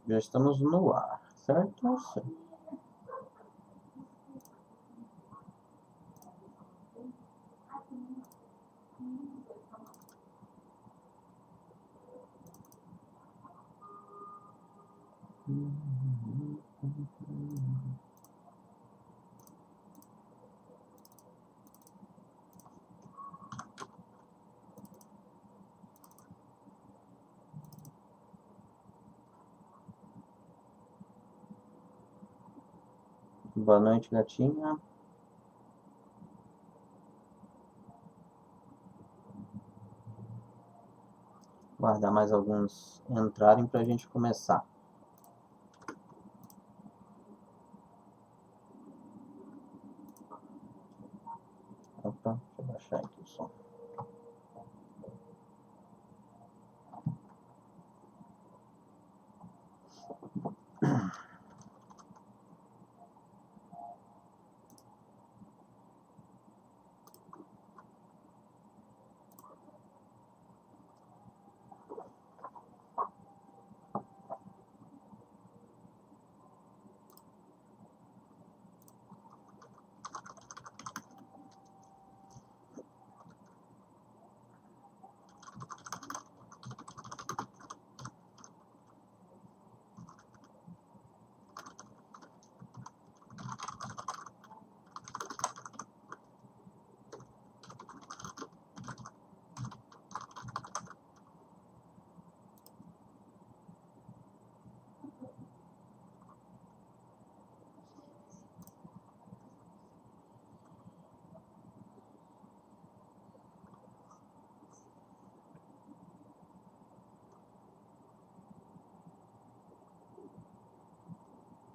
Já estamos no ar, certo? Sim. Boa noite, gatinha. Guardar mais alguns entrarem pra gente começar. Opa, deixa eu baixar aqui o som.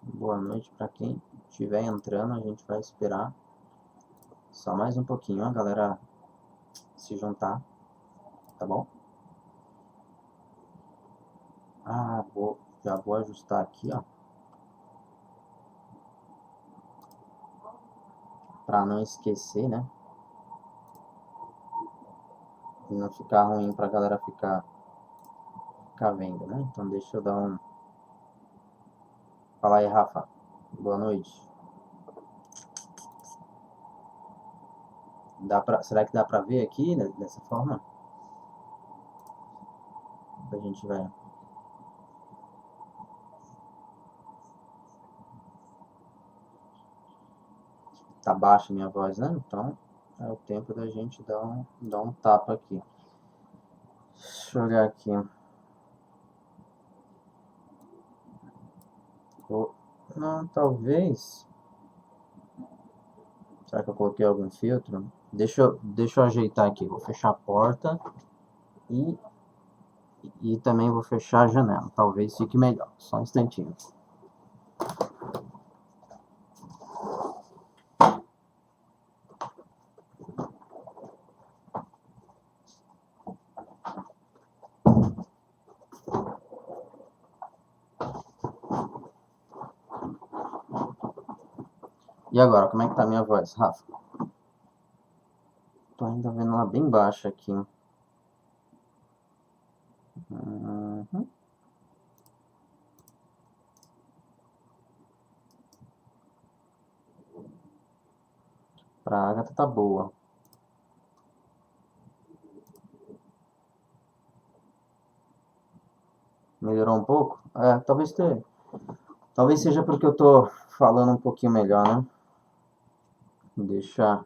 Boa noite para quem estiver entrando. A gente vai esperar só mais um pouquinho a galera se juntar, tá bom? Já vou ajustar aqui, ó, para não esquecer, né? E não ficar ruim pra galera ficar vendo, né? Então deixa eu dar um. Fala aí, Rafa. Boa noite. Será que dá pra ver aqui, né, dessa forma? A gente vai. Tá baixa a minha voz, né? Então é o tempo da gente dar um tapa aqui. Deixa eu olhar aqui. Não, talvez. Será que eu coloquei algum filtro? Deixa eu ajeitar aqui. Vou fechar a porta e, e também vou fechar a janela. Talvez fique melhor. Só um instantinho. E agora, como é que tá a minha voz, Rafa? Tô ainda vendo ela bem baixa aqui. Uhum. Pra Agatha tá boa. Melhorou um pouco? Talvez seja porque eu tô falando um pouquinho melhor, né? Deixar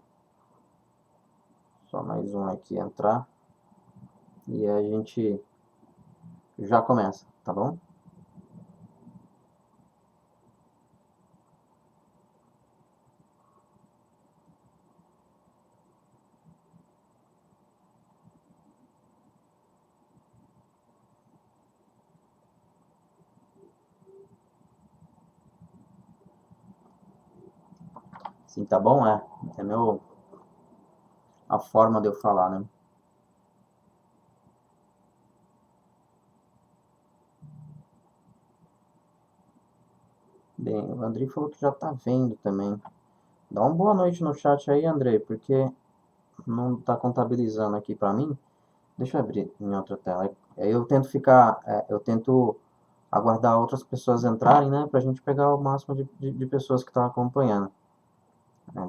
só mais um aqui entrar. E a gente já começa, tá bom? Sim, tá bom? É a forma de eu falar, né? Bem, o Andrei falou que já tá vendo também. Dá uma boa noite no chat aí, Andrei, porque não tá contabilizando aqui pra mim. Deixa eu abrir em outra tela. Eu tento aguardar outras pessoas entrarem, né, pra gente pegar o máximo de pessoas que estão acompanhando.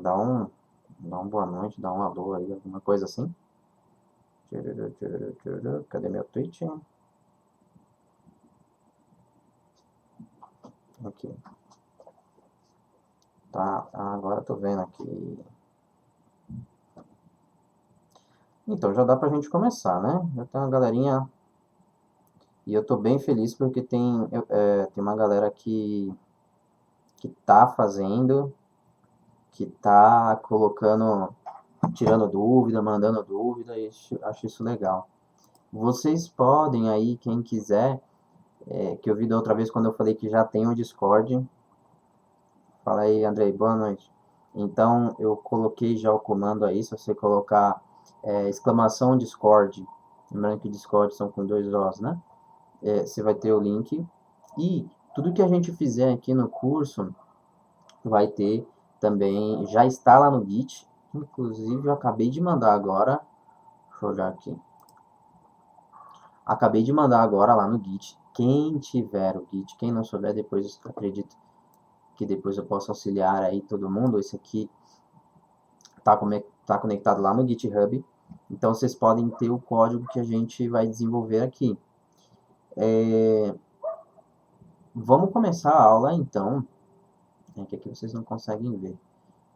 Dá um boa noite, dá um alô aí, alguma coisa assim. Cadê meu tweet? Aqui. Tá, agora eu tô vendo aqui. Então, já dá pra gente começar, né? Já tem uma galerinha. E eu tô bem feliz porque tem uma galera que tá fazendo, que tá colocando, tirando dúvida, mandando dúvida, e acho isso legal. Vocês podem aí, quem quiser, que eu vi da outra vez quando eu falei que já tem o Discord. Fala aí, Andrei, boa noite. Então, eu coloquei já o comando aí, se você colocar exclamação Discord, lembrando que Discord são com dois Os, né? Você vai ter o link. E tudo que a gente fizer aqui no curso vai ter também, já está lá no Git. Inclusive, eu acabei de mandar agora. Deixa eu olhar aqui. Acabei de mandar agora lá no Git. Quem tiver o Git, quem não souber, depois acredito que depois eu posso auxiliar aí todo mundo. Esse aqui tá conectado lá no GitHub. Então vocês podem ter o código que a gente vai desenvolver aqui. Vamos começar a aula então. É que aqui vocês não conseguem ver.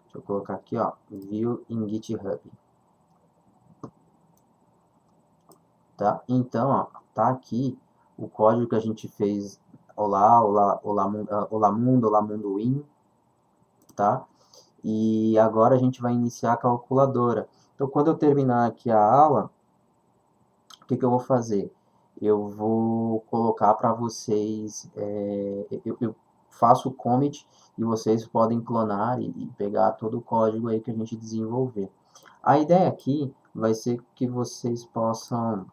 Deixa eu colocar aqui, ó, View em GitHub. Tá? Então, ó, tá aqui o código que a gente fez. Olá mundo win, tá? E agora a gente vai iniciar a calculadora. Então, quando eu terminar aqui a aula, o que eu vou fazer? Eu vou colocar para vocês, eu faço o commit e vocês podem clonar e pegar todo o código aí que a gente desenvolver. A ideia aqui vai ser que vocês possam,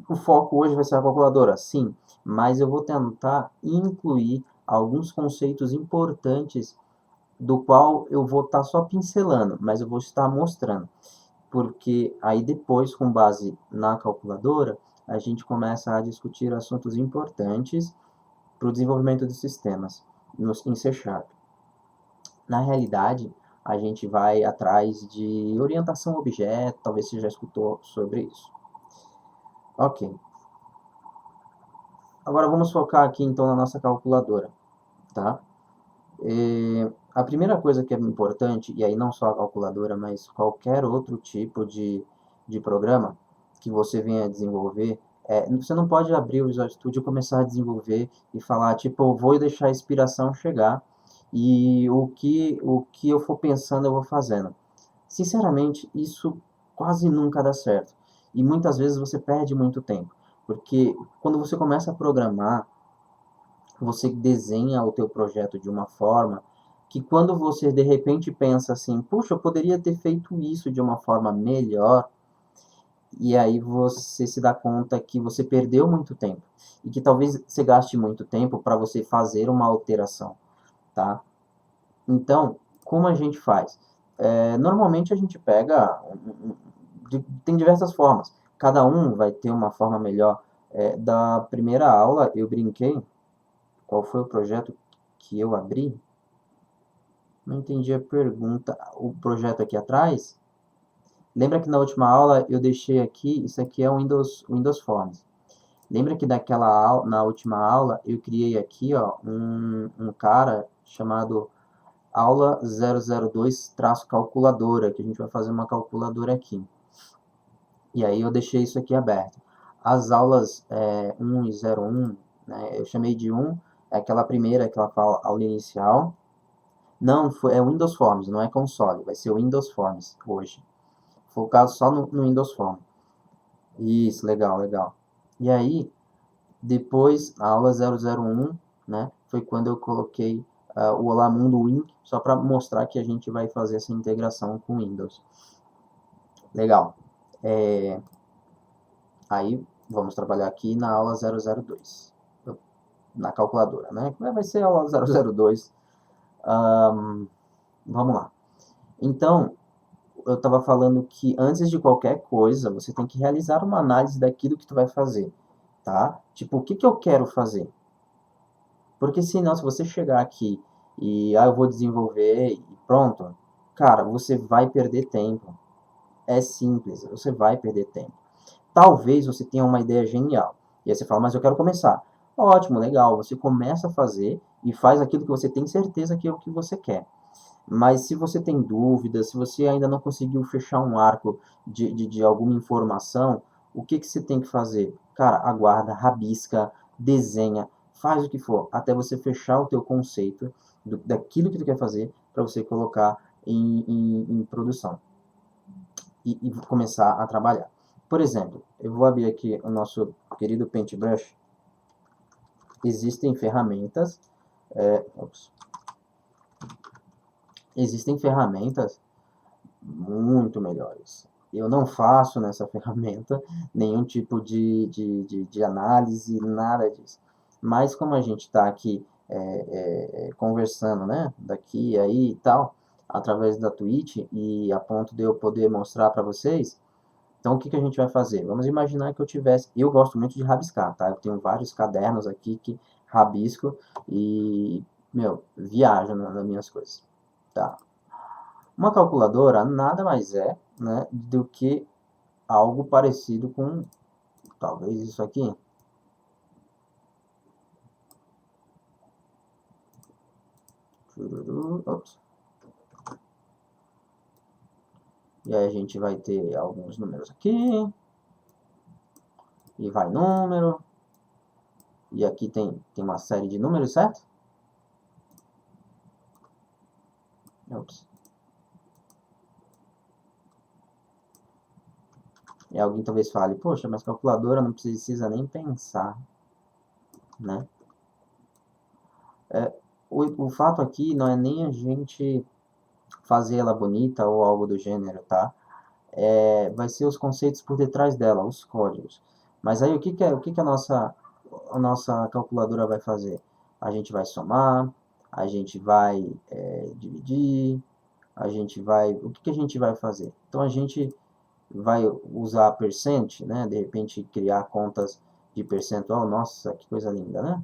o foco hoje vai ser a calculadora, sim, mas eu vou tentar incluir alguns conceitos importantes do qual eu vou estar só pincelando, mas eu vou estar mostrando. Porque aí depois, com base na calculadora, a gente começa a discutir assuntos importantes para o desenvolvimento de sistemas em C Sharp. Na realidade, a gente vai atrás de orientação a objeto, talvez você já escutou sobre isso. Ok. Agora vamos focar aqui então na nossa calculadora, tá? A primeira coisa que é importante, e aí não só a calculadora, mas qualquer outro tipo de programa que você venha desenvolver, você não pode abrir o Visual Studio e começar a desenvolver e falar, tipo, eu vou deixar a inspiração chegar e o que eu for pensando eu vou fazendo. Sinceramente, isso quase nunca dá certo. E muitas vezes você perde muito tempo, porque quando você começa a programar, você desenha o teu projeto de uma forma que quando você de repente pensa assim, puxa, eu poderia ter feito isso de uma forma melhor, e aí você se dá conta que você perdeu muito tempo e que talvez você gaste muito tempo para você fazer uma alteração, tá? Então, como a gente faz? Normalmente a gente pega, tem diversas formas, cada um vai ter uma forma melhor. Da primeira aula eu brinquei. Qual foi o projeto que eu abri? Não entendi a pergunta. O projeto aqui atrás? Lembra que na última aula eu deixei aqui, isso aqui é o Windows Forms. Lembra que na última aula eu criei aqui, ó, um cara chamado aula 002-calculadora, que a gente vai fazer uma calculadora aqui. E aí eu deixei isso aqui aberto. As aulas 1 e 01, né, eu chamei de 1, é aquela primeira, aquela aula inicial. Não, é Windows Forms, não é console, vai ser o Windows Forms hoje. Focado só no Windows Forms. Isso, legal, legal. E aí, depois, a aula 001, né, foi quando eu coloquei o Olá Mundo Win, só para mostrar que a gente vai fazer essa integração com o Windows. Legal. Aí, vamos trabalhar aqui na aula 002, na calculadora, né? Vai ser a aula 002. Vamos lá. Então, eu estava falando que antes de qualquer coisa, você tem que realizar uma análise daquilo que tu vai fazer, tá? Tipo, o que que eu quero fazer? Porque senão, se você chegar aqui e, eu vou desenvolver e pronto, cara, você vai perder tempo. É simples, você vai perder tempo. Talvez você tenha uma ideia genial. E aí você fala, mas eu quero começar. Ótimo, legal. Você começa a fazer e faz aquilo que você tem certeza que é o que você quer. Mas se você tem dúvidas, se você ainda não conseguiu fechar um arco de alguma informação, o que, que você tem que fazer? Cara, aguarda, rabisca, desenha, faz o que for, até você fechar o teu conceito daquilo que tu quer fazer para você colocar em produção e começar a trabalhar. Por exemplo, eu vou abrir aqui o nosso querido Paintbrush. Existem ferramentas, ops, existem ferramentas muito melhores. Eu não faço nessa ferramenta nenhum tipo de análise, nada disso. Mas como a gente está aqui conversando, né, daqui e aí e tal, através da Twitch, e a ponto de eu poder mostrar para vocês, então o que, que a gente vai fazer? Vamos imaginar que eu gosto muito de rabiscar, tá? Eu tenho vários cadernos aqui que rabisco e, meu, viajo nas minhas coisas, tá? Uma calculadora nada mais é, né, do que algo parecido com, talvez isso aqui. Ops. E aí a gente vai ter alguns números aqui. E vai número. E aqui tem uma série de números, certo? Ops. E alguém talvez fale, poxa, mas calculadora não precisa nem pensar, né? O fato aqui não é nem a gente fazer ela bonita ou algo do gênero, tá? Vai ser os conceitos por detrás dela, os códigos. Mas aí o que que a nossa calculadora vai fazer? A gente vai somar, a gente vai dividir, a gente vai... O que que a gente vai fazer? Então a gente vai usar percent, né? De repente criar contas de percentual. Nossa, que coisa linda, né?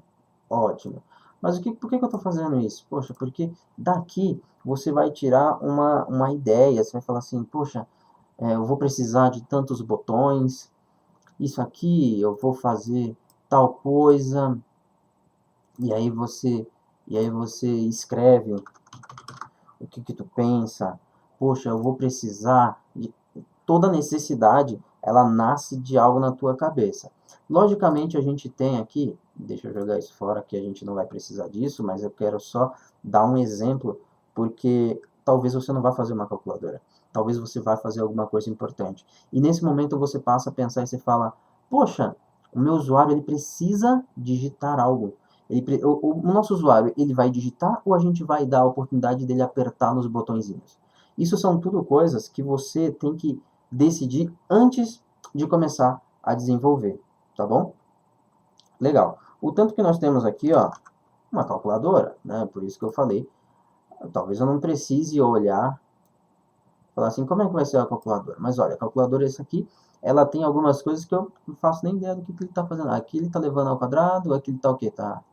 Ótimo. Mas por que que eu estou fazendo isso? Poxa, porque daqui você vai tirar uma ideia. Você vai falar assim, poxa, eu vou precisar de tantos botões. Isso aqui eu vou fazer tal coisa. E aí você, e aí você escreve o que que tu pensa. Poxa, eu vou precisar de toda necessidade, ela nasce de algo na tua cabeça. Logicamente, a gente tem aqui, deixa eu jogar isso fora, que a gente não vai precisar disso, mas eu quero só dar um exemplo, porque talvez você não vá fazer uma calculadora, talvez você vá fazer alguma coisa importante. E nesse momento você passa a pensar e você fala, poxa, o meu usuário ele precisa digitar algo. O nosso usuário ele vai digitar ou a gente vai dar a oportunidade dele apertar nos botõezinhos? Isso são tudo coisas que você tem que decidir antes de começar a desenvolver, tá bom? Legal. O tanto que nós temos aqui, ó, uma calculadora, né? Por isso que eu falei, talvez eu não precise olhar, falar assim, como é que vai ser a calculadora? Mas olha, a calculadora essa aqui, ela tem algumas coisas que eu não faço nem ideia do que ele está fazendo. Aqui ele está levando ao quadrado, aqui ele está o quê? Tá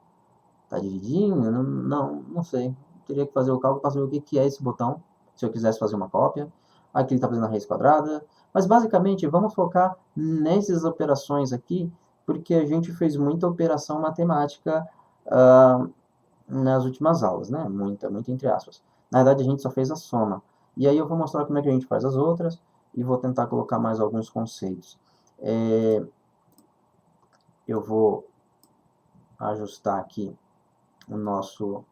dividindo? Não sei. Teria que fazer o cálculo para saber o que que é esse botão, se eu quisesse fazer uma cópia. Aqui ele está fazendo a raiz quadrada. Mas basicamente, vamos focar nessas operações aqui, porque a gente fez muita operação matemática nas últimas aulas, né? Muita entre aspas. Na verdade, a gente só fez a soma. E aí eu vou mostrar como é que a gente faz as outras e vou tentar colocar mais alguns conceitos. Eu vou ajustar aqui o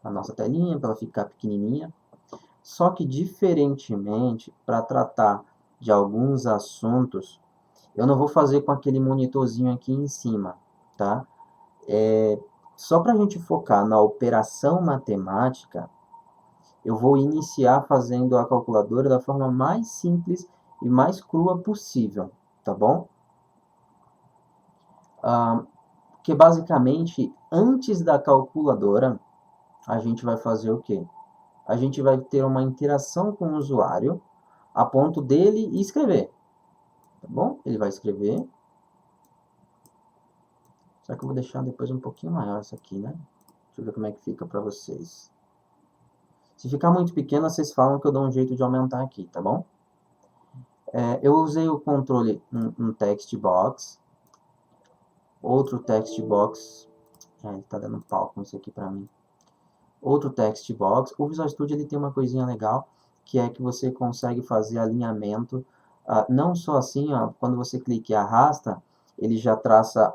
a nossa telinha para ela ficar pequenininha. Só que, diferentemente, para tratar de alguns assuntos, eu não vou fazer com aquele monitorzinho aqui em cima, tá? Só para a gente focar na operação matemática, eu vou iniciar fazendo a calculadora da forma mais simples e mais crua possível, tá bom? Que basicamente, antes da calculadora, a gente vai fazer o quê? a gente vai ter uma interação com o usuário a ponto dele escrever, tá bom? Ele vai escrever. Será que eu vou deixar depois um pouquinho maior essa aqui, né? Deixa eu ver como é que fica para vocês. Se ficar muito pequeno, vocês falam que eu dou um jeito de aumentar aqui, tá bom? Eu usei o controle um text box, outro text box, ele tá dando pau com isso aqui para mim. Outro text box. O Visual Studio ele tem uma coisinha legal, que é que você consegue fazer alinhamento, não só assim, ó, quando você clica e arrasta, ele já traça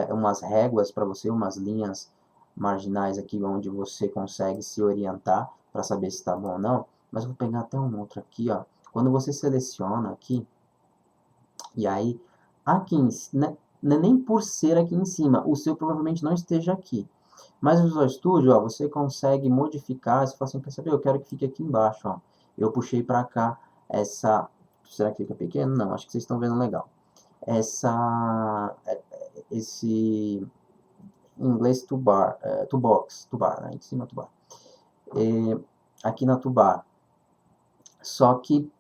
umas réguas para você, umas linhas marginais aqui, onde você consegue se orientar para saber se está bom ou não. Mas vou pegar até um outro aqui, ó. Quando você seleciona aqui, e aí, aqui, né, nem por ser aqui em cima, o seu provavelmente não esteja aqui. Mas no Visual Studio, ó, você consegue modificar, você fala assim, quer saber, eu quero que fique aqui embaixo, ó. Eu puxei para cá essa... Será que fica pequeno? Não, acho que vocês estão vendo legal. Esse... Em inglês, tubar, né? Em cima, tubar. Aqui na tubar. Só que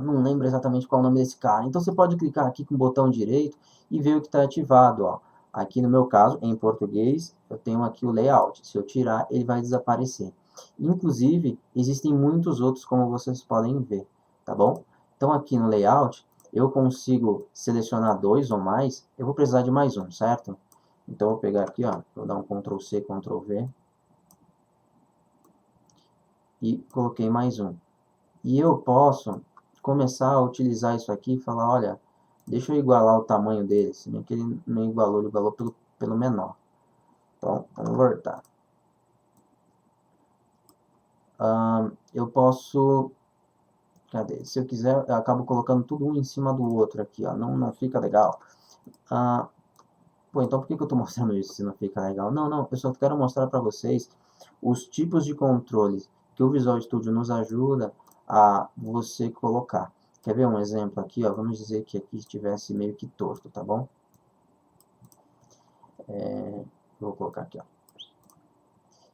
não lembro exatamente qual é o nome desse cara. Então você pode clicar aqui com o botão direito e ver o que está ativado, ó. Aqui no meu caso, em português, eu tenho aqui o layout. Se eu tirar, ele vai desaparecer. Inclusive, existem muitos outros, como vocês podem ver, tá bom? Então aqui no layout, eu consigo selecionar 2 ou mais. Eu vou precisar de mais um, certo? Então eu vou pegar aqui, ó, vou dar um Ctrl C, Ctrl V. E coloquei mais um. E eu posso começar a utilizar isso aqui e falar, olha, deixa eu igualar o tamanho dele, se bem que ele não igualou, ele igualou pelo menor. Então, vamos voltar. Eu posso... Cadê? Se eu quiser, eu acabo colocando tudo um em cima do outro aqui, ó. Não fica legal. Pô, então por que eu estou mostrando isso se não fica legal? Não, eu só quero mostrar para vocês os tipos de controles que o Visual Studio nos ajuda a você colocar. Quer ver um exemplo aqui? Ó? Vamos dizer que aqui estivesse meio que torto, tá bom? Vou colocar aqui, ó.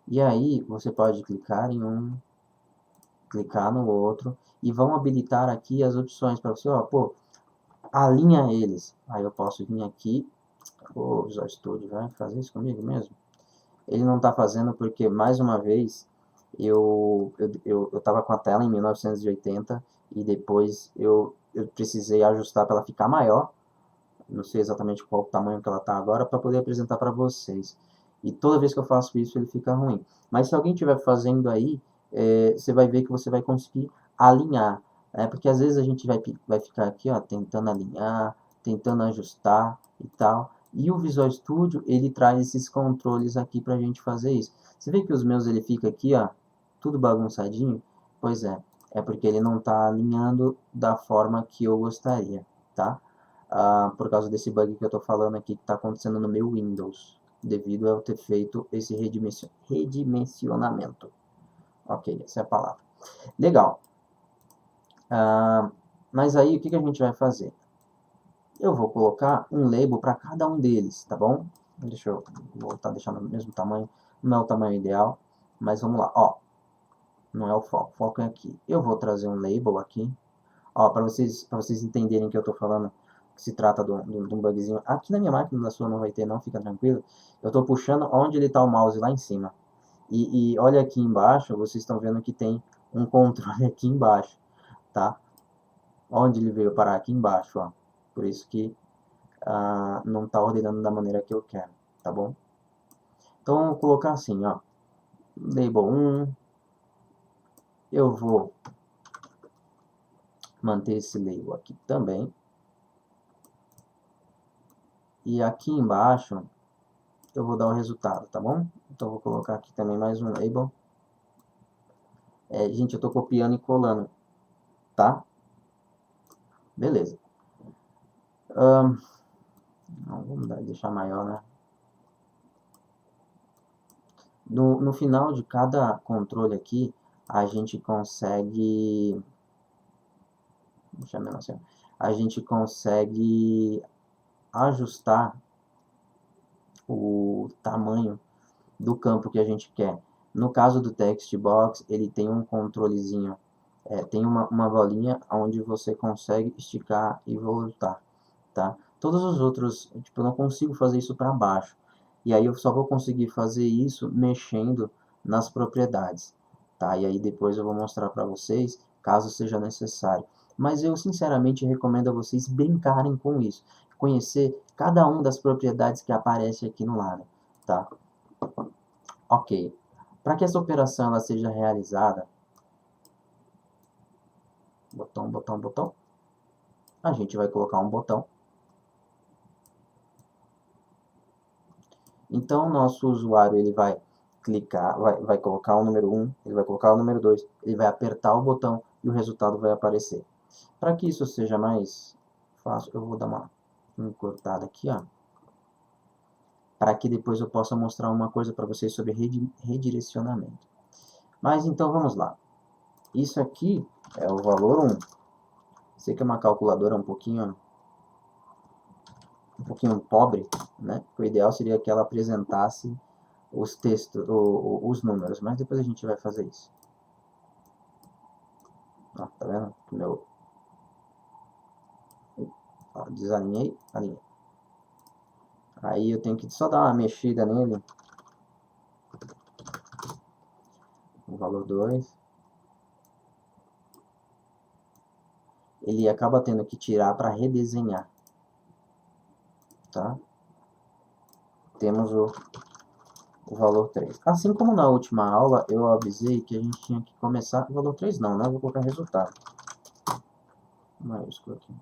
E aí, você pode clicar em um, clicar no outro, e vão habilitar aqui as opções para você, ó, pô, alinha eles. Aí eu posso vir aqui, o Visual Studio vai fazer isso comigo mesmo? Ele não está fazendo porque, mais uma vez, eu estava com a tela em 1980 e depois eu precisei ajustar para ela ficar maior. Não sei exatamente qual o tamanho que ela está agora para poder apresentar para vocês. E toda vez que eu faço isso, ele fica ruim. Mas se alguém estiver fazendo aí, você vai ver que você vai conseguir alinhar. Porque às vezes a gente vai ficar aqui, ó, tentando alinhar, tentando ajustar e tal. E o Visual Studio, ele traz esses controles aqui para a gente fazer isso. Você vê que os meus, ele fica aqui, ó, tudo bagunçadinho? Pois é porque ele não está alinhando da forma que eu gostaria, tá? Por causa desse bug que eu estou falando aqui que está acontecendo no meu Windows, devido a eu ter feito esse redimensionamento. Ok, essa é a palavra. Legal. Mas aí, o que a gente vai fazer? Eu vou colocar um label para cada um deles, tá bom? Deixa eu voltar a deixar no mesmo tamanho. Não é o tamanho ideal, mas vamos lá. Ó, não é o foco é aqui. Eu vou trazer um label aqui. Ó, para vocês entenderem que eu estou falando que se trata de um bugzinho. Aqui na minha máquina, na sua não vai ter não, fica tranquilo. Eu estou puxando onde ele está o mouse lá em cima. E olha aqui embaixo, vocês estão vendo que tem um controle aqui embaixo, tá? Onde ele veio parar? Aqui embaixo, ó. Por isso que não está ordenando da maneira que eu quero, tá bom? Então, eu vou colocar assim, ó. Label 1. Eu vou manter esse label aqui também. E aqui embaixo, eu vou dar o resultado, tá bom? Então, vou colocar aqui também mais um label. Gente, eu tô copiando e colando, tá? Beleza. Vamos deixar maior, né? No final de cada controle aqui, a gente consegue... Deixa eu assim. A gente consegue ajustar o tamanho do campo que a gente quer. No caso do text box, ele tem um controlezinho, tem uma bolinha onde você consegue esticar e voltar, tá? Todos os outros, tipo, eu não consigo fazer isso para baixo. E aí eu só vou conseguir fazer isso mexendo nas propriedades, tá? E aí depois eu vou mostrar para vocês, caso seja necessário. Mas eu sinceramente recomendo a vocês brincarem com isso, conhecer cada uma das propriedades que aparece aqui no lado, tá? Ok. Para que essa operação ela seja realizada, botão, botão, botão, a gente vai colocar um botão. Então, o nosso usuário ele vai clicar, vai colocar o número 1, ele vai colocar o número 2, ele vai apertar o botão e o resultado vai aparecer. Para que isso seja mais fácil, eu vou dar uma encurtada aqui, ó, para que depois eu possa mostrar uma coisa para vocês sobre redirecionamento. Mas então vamos lá. Isso aqui é o valor 1. Sei que é uma calculadora um pouquinho pobre, né? O ideal seria que ela apresentasse os textos, os números, mas depois a gente vai fazer isso. Ó, tá vendo? Ó, desalinhei, alinhei. Aí eu tenho que só dar uma mexida nele. O valor 2. Ele acaba tendo que tirar para redesenhar. Tá? Temos o valor 3. Assim como na última aula, eu avisei que a gente tinha que começar... O valor 3 não, né? Eu vou colocar resultado. Maiúsculo aqui.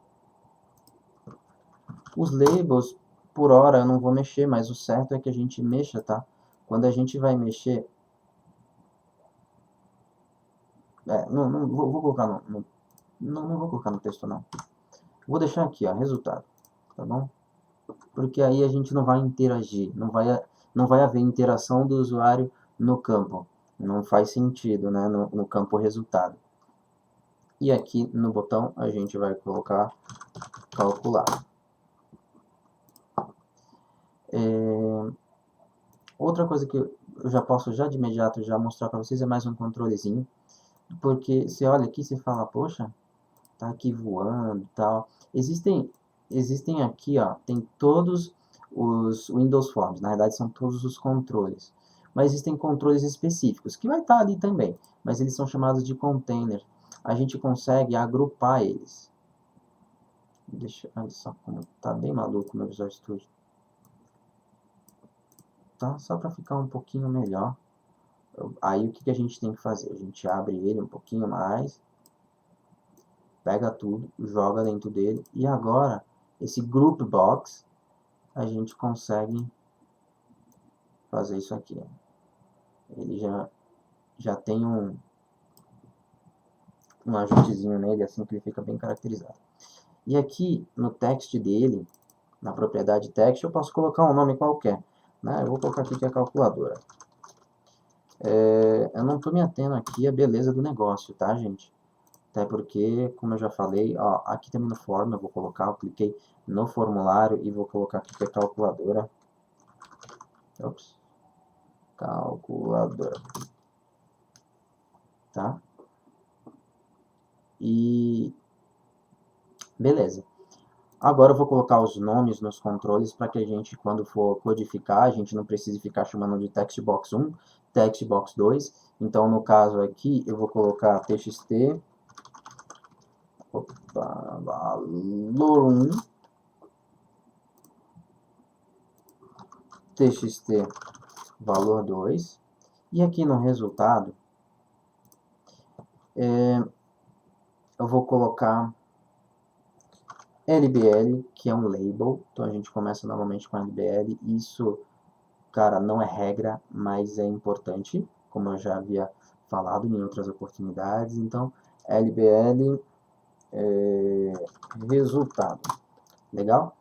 Os labels, por hora, eu não vou mexer, mas o certo é que a gente mexa, tá? Quando a gente vai mexer... não vou colocar não vou colocar no texto, não. Vou deixar aqui, ó, resultado, tá bom? Porque aí a gente não vai interagir, não vai haver interação do usuário no campo. Não faz sentido, né, no campo resultado. E aqui no botão a gente vai colocar calcular. Outra coisa que eu já posso já de imediato já mostrar para vocês é mais um controlezinho. Porque você olha aqui e você fala, poxa, tá aqui voando e tal. Existem aqui, ó, tem todos os Windows Forms, na verdade são todos os controles. Mas existem controles específicos, que vai estar ali também, mas eles são chamados de container. A gente consegue agrupar eles. Olha só como tá bem maluco o meu Visual Studio. Tá? Só para ficar um pouquinho melhor. Aí o que a gente tem que fazer? A gente abre ele um pouquinho mais, pega tudo, joga dentro dele, e agora, esse Group Box, a gente consegue fazer isso aqui. Ele já tem um ajustezinho nele, assim que ele fica bem caracterizado. E aqui, no text dele, na propriedade text, eu posso colocar um nome qualquer. Né? Eu vou colocar aqui que é calculadora. Eu não estou me atendo aqui à beleza do negócio, tá, gente? Até porque, como eu já falei, ó, aqui também no form eu vou colocar, eu cliquei no formulário e vou colocar aqui que é calculadora. Ops. Calculadora. Tá? E beleza. Agora eu vou colocar os nomes nos controles para que a gente, quando for codificar, a gente não precise ficar chamando de textbox 1, textbox 2. Então, no caso aqui, eu vou colocar txt, valor 1, txt, valor 2. E aqui no resultado, eu vou colocar LBL, que é um label. Então a gente começa novamente com LBL. Isso, cara, não é regra, mas é importante, como eu já havia falado em outras oportunidades. Então, LBL resultado. Legal?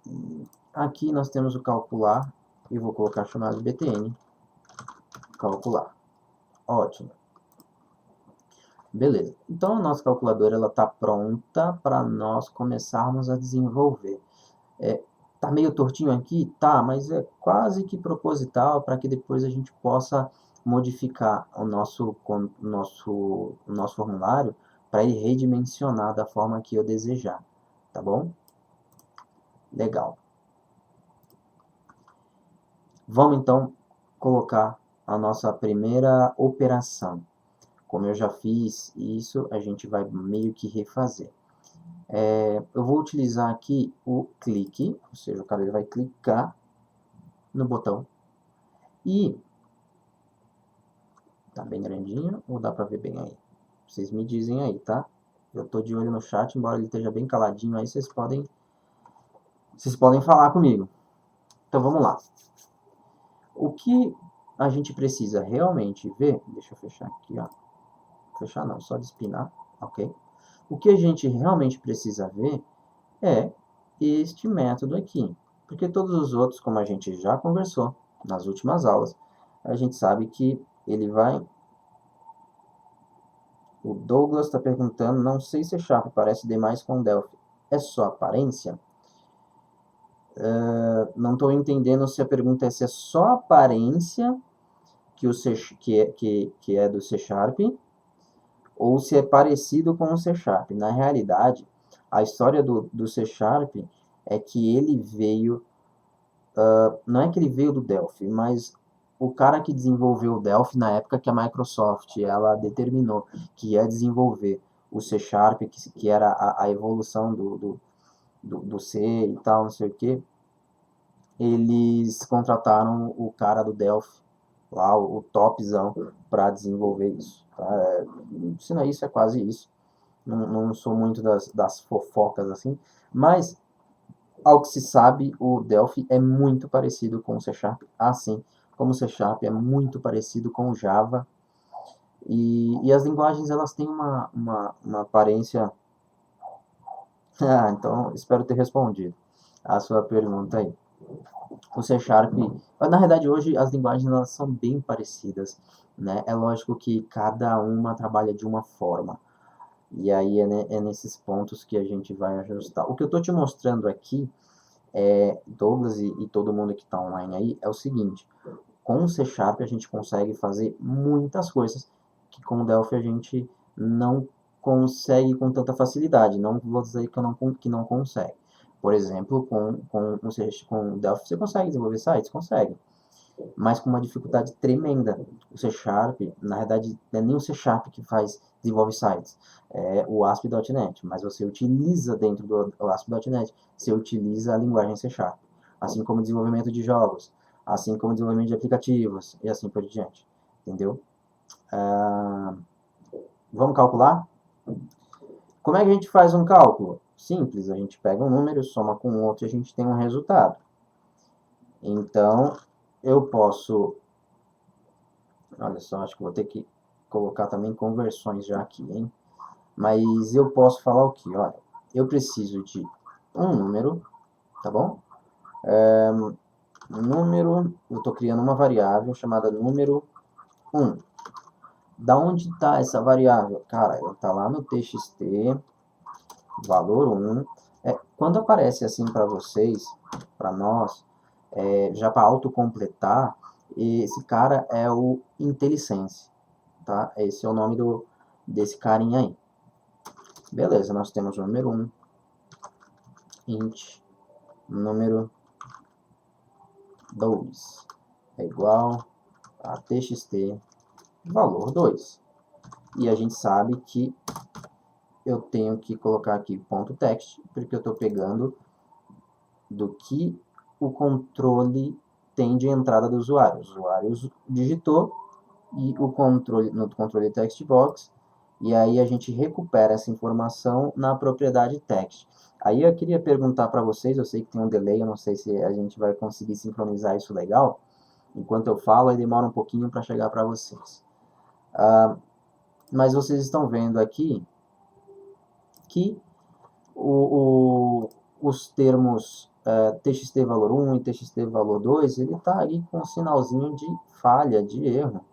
E aqui nós temos o calcular. E vou colocar chamado btn calcular. Ótimo. Beleza. Então a nossa calculadora está pronta para nós começarmos a desenvolver. Tá meio tortinho aqui? Tá, mas é quase que proposital para que depois a gente possa modificar o nosso formulário para ele redimensionar da forma que eu desejar, tá bom? Legal. Vamos então colocar a nossa primeira operação. Como eu já fiz isso, a gente vai meio que refazer. Eu vou utilizar aqui o clique, ou seja, o cara ele vai clicar no botão e tá bem grandinho ou dá pra ver bem aí? Vocês me dizem aí, tá? Eu tô de olho no chat, embora ele esteja bem caladinho aí, vocês podem falar comigo. Então vamos lá. O que a gente precisa realmente ver, deixa eu fechar aqui, ó. Fechar não, só despinar, ok? O que a gente realmente precisa ver é este método aqui. Porque todos os outros, como a gente já conversou nas últimas aulas, a gente sabe que ele vai... O Douglas está perguntando, não sei se Sharp parece demais com Delphi. É só aparência? Não estou entendendo se a pergunta é se é só aparência que é do C Sharp, ou se é parecido com o C Sharp. Na realidade, a história do C Sharp é que ele veio... não é que ele veio do Delphi, mas o cara que desenvolveu o Delphi na época que a Microsoft ela determinou que ia desenvolver o C Sharp, que era a evolução do C e tal, não sei o que, eles contrataram o cara do Delphi, lá, o topzão, para desenvolver isso. Tá? Se não é isso, é quase isso. Não sou muito das fofocas assim, mas ao que se sabe, o Delphi é muito parecido com o C Sharp, assim como o C Sharp é muito parecido com o Java. E as linguagens elas têm uma aparência... então espero ter respondido a sua pergunta aí. O C Sharp, na verdade hoje as linguagens elas são bem parecidas, né? É lógico que cada uma trabalha de uma forma. E aí é nesses pontos que a gente vai ajustar. O que eu estou te mostrando aqui, Douglas e todo mundo que está online aí, é o seguinte: com o C Sharp a gente consegue fazer muitas coisas que com o Delphi a gente não consegue com tanta facilidade. Não vou dizer que não consegue. Por exemplo, com o Delphi você consegue desenvolver sites? Consegue. Mas com uma dificuldade tremenda. O C Sharp, na verdade, não é nem o C Sharp que desenvolve sites, é o ASP.NET, mas você utiliza dentro do ASP.NET, você utiliza a linguagem C Sharp, assim como desenvolvimento de jogos, assim como desenvolvimento de aplicativos, e assim por diante, entendeu? Vamos calcular? Como é que a gente faz um cálculo? Simples, a gente pega um número, soma com outro e a gente tem um resultado. Então, eu posso... Olha só, acho que vou ter que colocar também conversões já aqui, hein? Mas eu posso falar o que? Olha, eu preciso de um número, tá bom? Número, eu estou criando uma variável chamada número 1. Da onde está essa variável? Cara, ela está lá no txt, valor 1. Quando aparece assim para vocês, para nós, já para autocompletar, esse cara é o IntelliSense, tá? Esse é o nome desse carinha aí. Beleza, nós temos o número 1, int, número 2 é igual a txt, valor 2. E a gente sabe que eu tenho que colocar aqui ponto .text, porque eu estou pegando do que o controle tem de entrada do usuário. O usuário digitou e no controle text box, e aí a gente recupera essa informação na propriedade text. Aí eu queria perguntar para vocês, eu sei que tem um delay, eu não sei se a gente vai conseguir sincronizar isso legal. Enquanto eu falo, aí demora um pouquinho para chegar para vocês. Mas vocês estão vendo aqui que os termos txt valor 1 e txt valor 2, ele está aí com um sinalzinho de falha, de erro.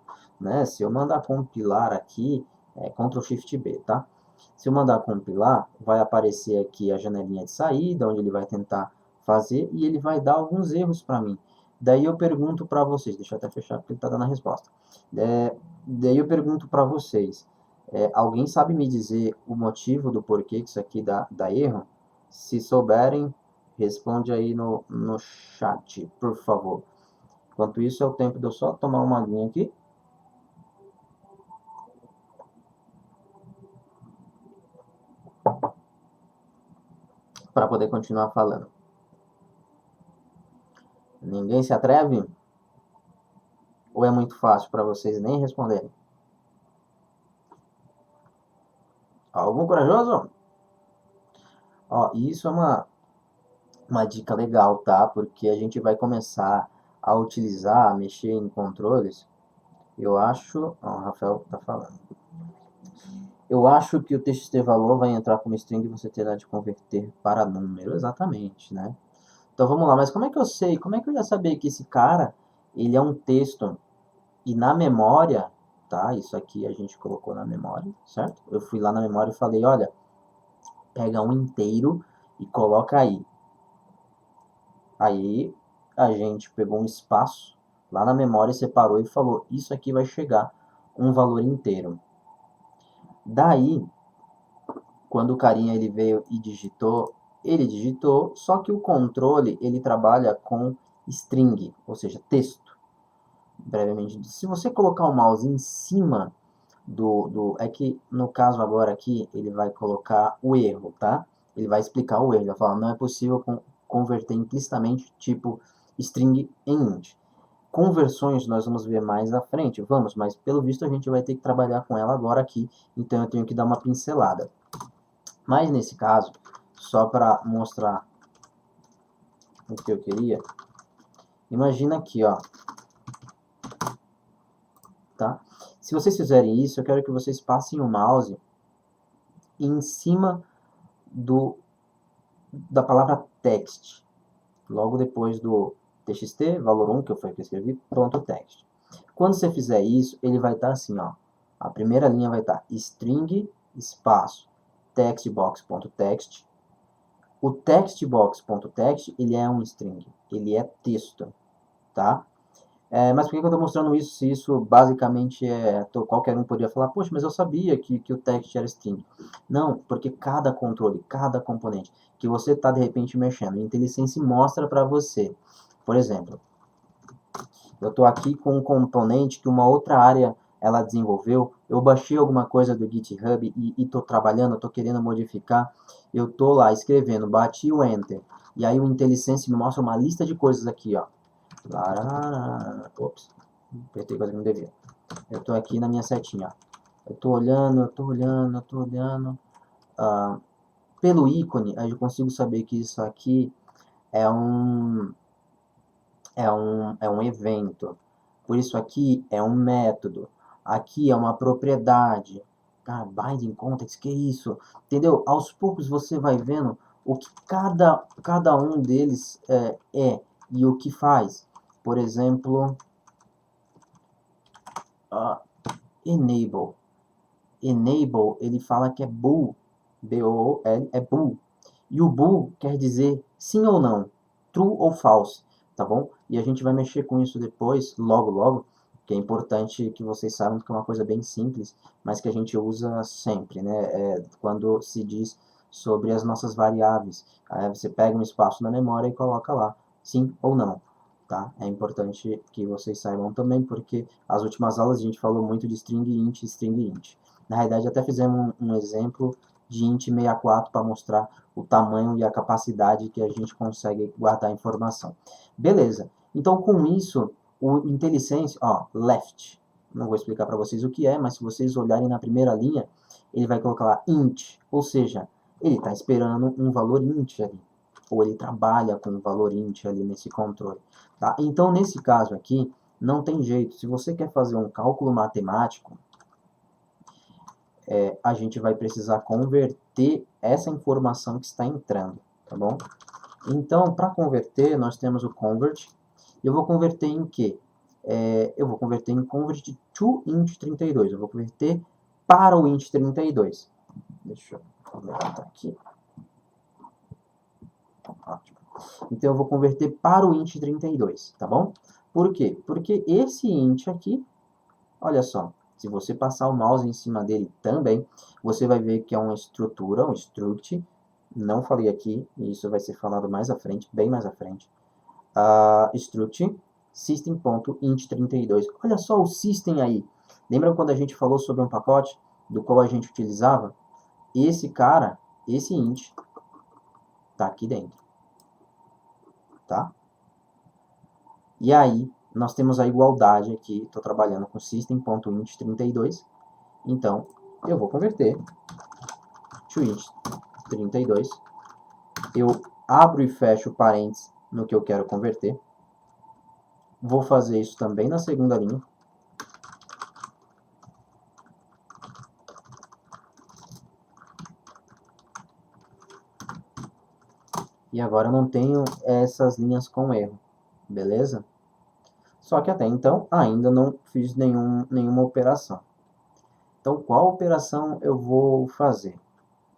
Né? Se eu mandar compilar aqui, Ctrl Shift B, tá? Se eu mandar compilar, vai aparecer aqui a janelinha de saída, onde ele vai tentar fazer e ele vai dar alguns erros para mim. Daí eu pergunto para vocês, deixa eu até fechar porque ele está dando a resposta. Daí eu pergunto para vocês, alguém sabe me dizer o motivo do porquê que isso aqui dá erro? Se souberem, responde aí no chat, por favor. Enquanto isso, é o tempo de eu só tomar uma aguinha aqui. Para poder continuar falando. Ninguém se atreve? Ou é muito fácil para vocês nem responderem? Algum corajoso? Ó, isso é uma dica legal, tá? Porque a gente vai começar a utilizar, a mexer em controles. Eu acho... Ó, o Rafael tá falando. Eu acho que o TXT valor vai entrar como string e você terá de converter para número. Exatamente, né? Então vamos lá, mas como é que eu sei? Como é que eu ia saber que esse cara, ele é um texto e na memória, tá? Isso aqui a gente colocou na memória, certo? Eu fui lá na memória e falei, olha, pega um inteiro e coloca aí. Aí a gente pegou um espaço lá na memória, separou e falou, isso aqui vai chegar um valor inteiro. Daí, quando o carinha ele veio e digitou, ele digitou, só que o controle ele trabalha com string, ou seja, texto. Brevemente, se você colocar o mouse em cima é que no caso agora aqui ele vai colocar o erro, tá? Ele vai explicar o erro, ele vai falar, não é possível converter implicitamente tipo string em int. Conversões nós vamos ver mais à frente, vamos, mas pelo visto a gente vai ter que trabalhar com ela agora aqui, então eu tenho que dar uma pincelada. Mas nesse caso, só para mostrar o que eu queria, imagina aqui, ó, tá? Se vocês fizerem isso, eu quero que vocês passem o mouse em cima da palavra text, logo depois do txt, valor 1, que foi o que eu escrevi, pronto, text. Quando você fizer isso, ele vai estar assim, ó. A primeira linha vai estar string, espaço, textbox.text. O textbox.text, ele é um string, ele é texto, tá? Mas por que eu estou mostrando isso, se isso basicamente qualquer um poderia falar, poxa, mas eu sabia que o text era string. Não, porque cada controle, cada componente que você está de repente mexendo, a IntelliSense mostra para você. Por exemplo, eu estou aqui com um componente que uma outra área ela desenvolveu, eu baixei alguma coisa do GitHub e estou trabalhando, estou querendo modificar, eu estou lá escrevendo, bati o Enter, e aí o IntelliSense me mostra uma lista de coisas aqui, ó. Ops, apertei coisa que não devia. Eu tô aqui na minha setinha. Eu tô olhando, eu tô olhando, eu tô olhando. Pelo ícone, eu consigo saber que isso aqui é um evento. Por isso aqui é um método. Aqui é uma propriedade. Cara, binding context, que é isso? Entendeu? Aos poucos você vai vendo o que cada um deles e o que faz. Por exemplo, enable. Enable, ele fala que é bool. B-O-O-L, é bool. E o bool quer dizer sim ou não, true ou false, tá bom? E a gente vai mexer com isso depois, logo, logo, que é importante que vocês saibam que é uma coisa bem simples, mas que a gente usa sempre, né? Quando se diz sobre as nossas variáveis. Aí você pega um espaço na memória e coloca lá, sim ou não. Tá? É importante que vocês saibam também, porque as últimas aulas a gente falou muito de string int e string int. Na realidade, até fizemos um exemplo de int 64 para mostrar o tamanho e a capacidade que a gente consegue guardar informação. Beleza. Então, com isso, o IntelliSense, ó, left. Não vou explicar para vocês o que é, mas se vocês olharem na primeira linha, ele vai colocar lá int, ou seja, ele está esperando um valor int ali, ou ele trabalha com um valor int ali nesse controle. Tá? Então, nesse caso aqui, não tem jeito. Se você quer fazer um cálculo matemático, a gente vai precisar converter essa informação que está entrando, tá bom? Então, para converter, nós temos o convert. Eu vou converter em quê? Eu vou converter em convert to int 32. Eu vou converter para o int 32. Deixa eu levantar aqui. Ótimo. Então, eu vou converter para o int 32, tá bom? Por quê? Porque esse int aqui, olha só, se você passar o mouse em cima dele também, você vai ver que é uma estrutura, um struct, não falei aqui, e isso vai ser falado mais à frente, bem mais à frente, struct system.int32. Olha só o system aí. Lembra quando a gente falou sobre um pacote do qual a gente utilizava? Esse cara, esse int, tá aqui dentro, tá? E aí, nós temos a igualdade aqui, estou trabalhando com system.int32, então eu vou converter to int32, eu abro e fecho parênteses no que eu quero converter, vou fazer isso também na segunda linha, e agora eu não tenho essas linhas com erro, beleza? Só que até então ainda não fiz nenhuma operação. Então, qual operação eu vou fazer?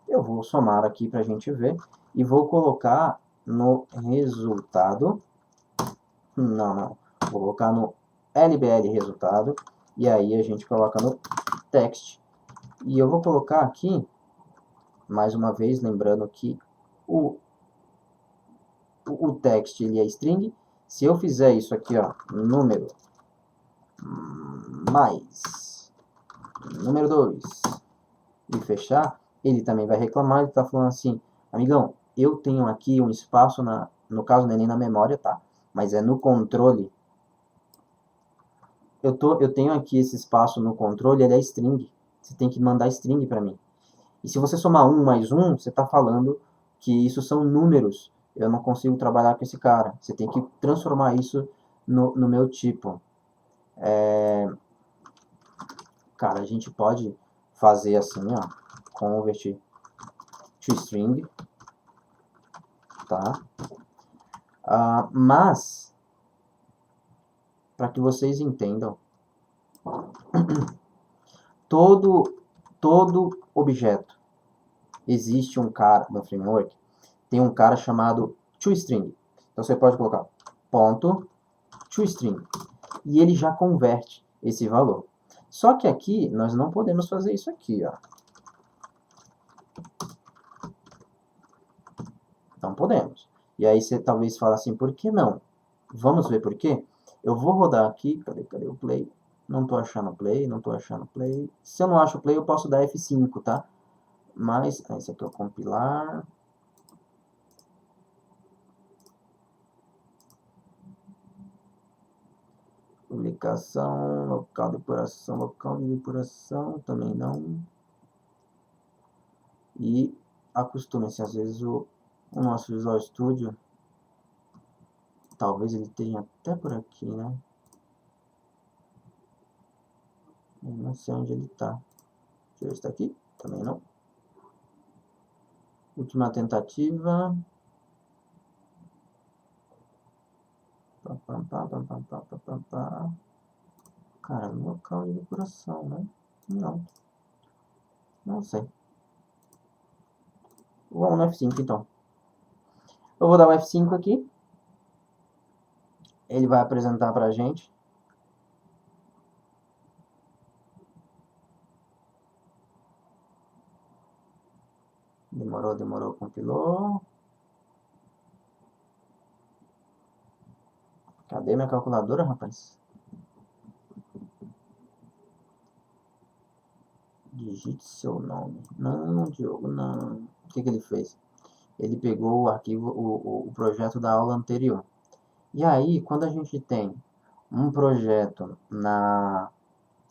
Eu vou somar aqui para a gente ver e vou colocar no resultado, não, vou colocar no LBL resultado, e aí a gente coloca no text, e eu vou colocar aqui, mais uma vez, lembrando que o text ele é string, se eu fizer isso aqui, ó, número mais número 2 e fechar, ele também vai reclamar, ele está falando assim, amigão, eu tenho aqui um espaço, no caso não é nem na memória, tá? Mas é no controle. Eu tenho aqui esse espaço no controle, ele é string. Você tem que mandar string para mim. E se você somar 1 mais 1, você está falando que isso são números. Eu não consigo trabalhar com esse cara. Você tem que transformar isso no meu tipo. Cara, a gente pode fazer assim, ó. Convert to string. Tá? Mas, para que vocês entendam, todo objeto, existe um cara no framework, tem um cara chamado toString. Então você pode colocar ponto toString e ele já converte esse valor. Só que aqui nós não podemos fazer isso aqui, ó. Não podemos. E aí você talvez fale assim, por que não? Vamos ver por quê? Eu vou rodar aqui, cadê o play? Não tô achando play, não tô achando play. Se eu não acho play, eu posso dar F5, tá? Mas, esse aqui é o compilar. Publicação, local de depuração, também não. E acostume-se, às vezes o nosso Visual Studio, talvez ele esteja até por aqui, né? Eu não sei onde ele está. Deixa eu ver se está aqui, também não. Última tentativa. Cara, local de depuração, né? Não sei. Vamos no F5 então. Eu vou dar o F5 aqui. Ele vai apresentar pra gente. Demorou, compilou. Cadê minha calculadora, rapaz? Digite seu nome. Não, Diogo, não. O que ele fez? Ele pegou o arquivo, o projeto da aula anterior. E aí, quando a gente tem um projeto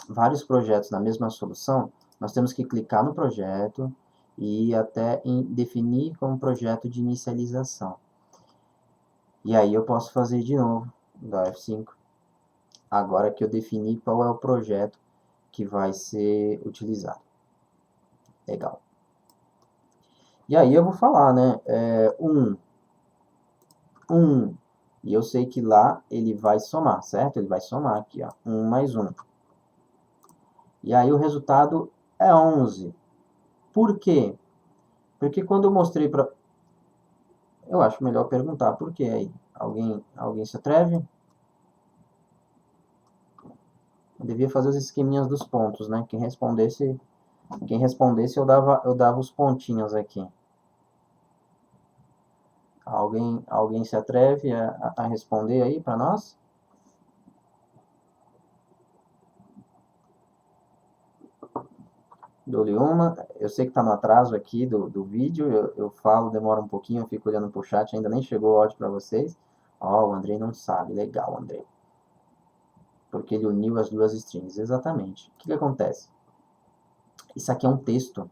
vários projetos na mesma solução, nós temos que clicar no projeto e até definir como projeto de inicialização. E aí eu posso fazer de novo, da F5. Agora que eu defini qual é o projeto que vai ser utilizado. Legal. E aí eu vou falar, né? E eu sei que lá ele vai somar, certo? Ele vai somar aqui, ó. 1 mais 1. E aí o resultado é 11. Por quê? Porque quando eu mostrei para... Eu acho melhor perguntar por quê aí. Alguém se atreve? Eu devia fazer os esqueminhas dos pontos, né? Quem respondesse eu dava os pontinhos aqui. Alguém se atreve a responder aí para nós? Dou-lhe uma. Eu sei que está no atraso aqui do vídeo. Eu falo, demora um pouquinho, eu fico olhando pro chat, ainda nem chegou o áudio para vocês. Ó, o Andrei não sabe. Legal, Andrei. Porque ele uniu as duas strings. Exatamente. O que acontece? Isso aqui é um texto.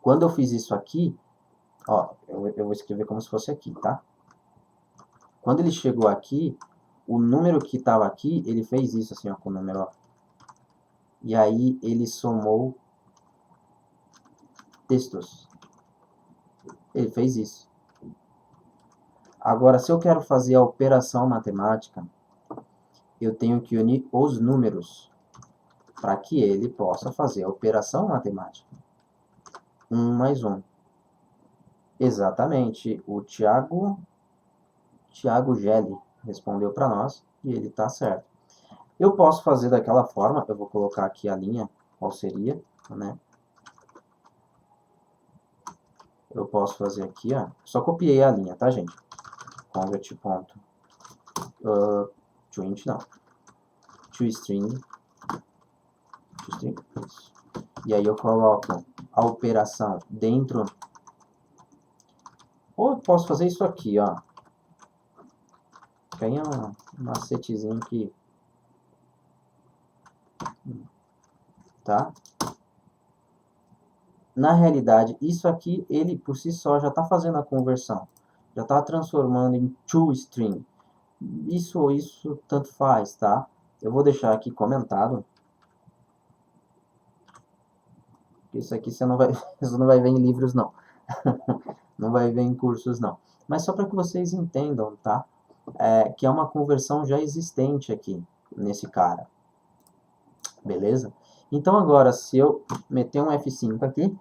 Quando eu fiz isso aqui, ó, eu vou escrever como se fosse aqui, tá? Quando ele chegou aqui, o número que estava aqui, ele fez isso assim, ó, com o número, ó. E aí ele somou textos. Ele fez isso. Agora, se eu quero fazer a operação matemática, eu tenho que unir os números para que ele possa fazer a operação matemática. 1 mais 1. Exatamente. O Thiago Gelli respondeu para nós e ele está certo. Eu posso fazer daquela forma, eu vou colocar aqui a linha, qual seria, né? Eu posso fazer aqui, ó, só copiei a linha, tá, gente? Convert ponto, to int não, to string, isso. E aí eu coloco a operação dentro, ou eu posso fazer isso aqui, ó. Tem um macetezinho aqui, tá? Na realidade, isso aqui, ele por si só já está fazendo a conversão. Já está transformando em toString. Isso tanto faz, tá? Eu vou deixar aqui comentado. Isso aqui você não vai, você não vai ver em livros, não. Não vai ver em cursos, não. Mas só para que vocês entendam, tá? Que é uma conversão já existente aqui, nesse cara. Beleza? Então agora, se eu meter um F5 aqui,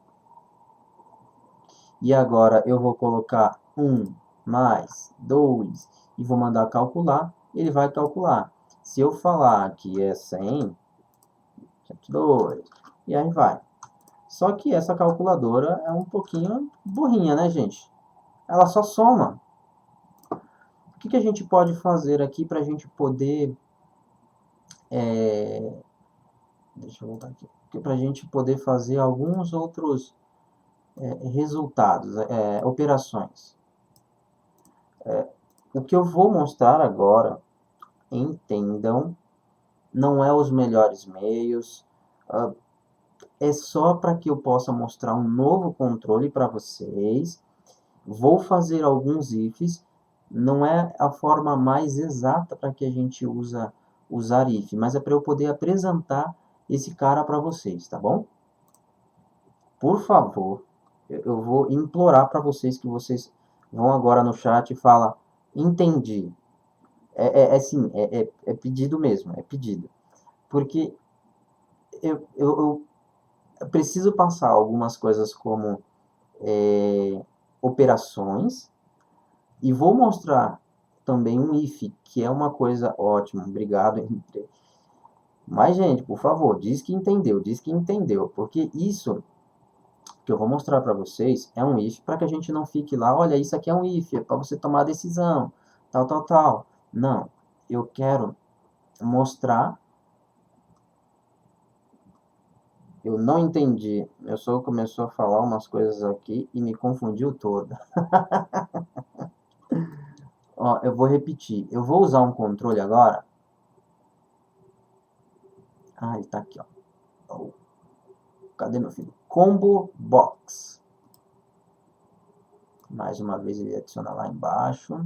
e agora eu vou colocar 1 mais 2 e vou mandar calcular, ele vai calcular. Se eu falar que é 100, 102, e aí vai. Só que essa calculadora é um pouquinho burrinha, né, gente? Ela só soma. O que a gente pode fazer aqui para a gente poder... deixa eu voltar aqui. Para a gente poder fazer alguns outros resultados, operações. O que eu vou mostrar agora, entendam, não é os melhores meios, é só para que eu possa mostrar um novo controle para vocês. Vou fazer alguns ifs, não é a forma mais exata para que a gente usar if, mas é para eu poder apresentar esse cara para vocês, tá bom? Por favor, eu vou implorar para vocês que vocês vão agora no chat e falam, entendi. Sim, é pedido mesmo, é pedido. Porque eu preciso passar algumas coisas como operações e vou mostrar também um if, que é uma coisa ótima. Obrigado. Mas, gente, por favor, diz que entendeu, porque isso que eu vou mostrar para vocês é um if para que a gente não fique lá, olha, isso aqui é um if, é para você tomar a decisão, tal. Não, eu quero mostrar. Eu não entendi. Meu sogro começou a falar umas coisas aqui e me confundiu toda. Ó, eu vou repetir. Eu vou usar um controle agora. Ah, ele tá aqui, ó. Oh, cadê meu filho? Combo Box. Mais uma vez ele adiciona lá embaixo.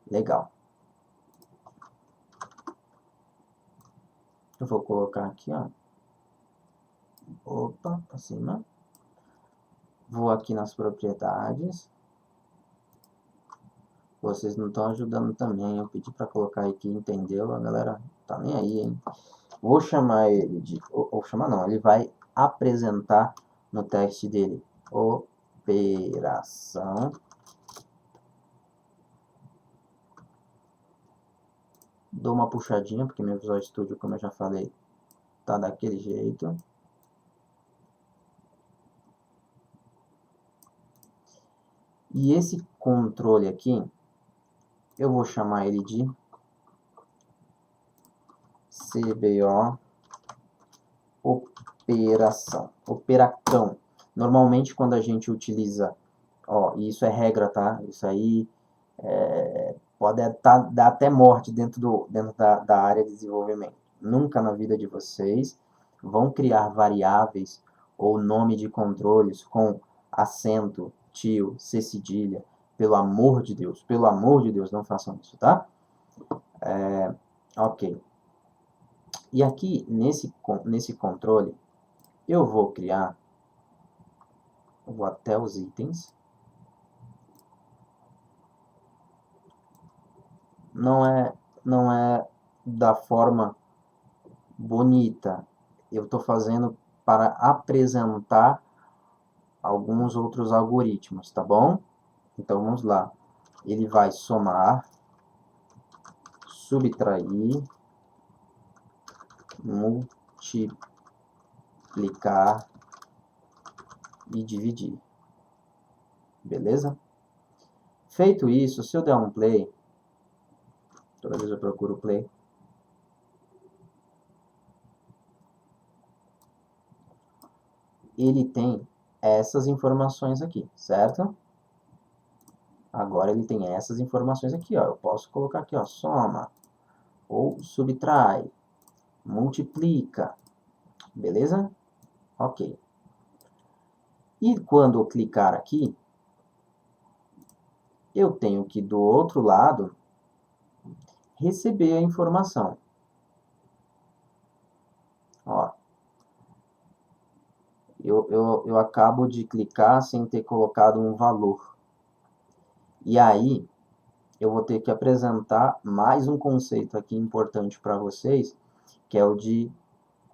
Legal. Eu vou colocar aqui, ó. Opa, pra cima. Vou aqui nas propriedades. Vocês não estão ajudando também. Eu pedi para colocar aqui, entendeu? A galera tá nem aí, hein? Vou chamar ele de... Ou chamar não, ele vai apresentar no teste dele operação. Dou uma puxadinha, porque meu Visual Studio, como eu já falei, tá daquele jeito. E esse controle aqui, eu vou chamar ele de CBO operação, operacão. Normalmente quando a gente utiliza, ó, isso é regra, tá? Isso aí pode dar até morte dentro da área de desenvolvimento. Nunca na vida de vocês vão criar variáveis ou nome de controles com acento, tio, C cedilha. Pelo amor de Deus, não façam isso, tá? Ok. E aqui, nesse controle, eu vou até os itens. Não é da forma bonita. Eu estou fazendo para apresentar alguns outros algoritmos, tá bom? Então, vamos lá. Ele vai somar, subtrair, multiplicar e dividir. Beleza? Feito isso, se eu der um play, toda vez eu procuro play, ele tem essas informações aqui, certo? Agora ele tem essas informações aqui, ó. Eu posso colocar aqui, ó, soma, ou subtrai, multiplica, beleza? Ok. E quando eu clicar aqui, eu tenho que, do outro lado, receber a informação. Ó, eu acabo de clicar sem ter colocado um valor. E aí, eu vou ter que apresentar mais um conceito aqui importante para vocês, que é o de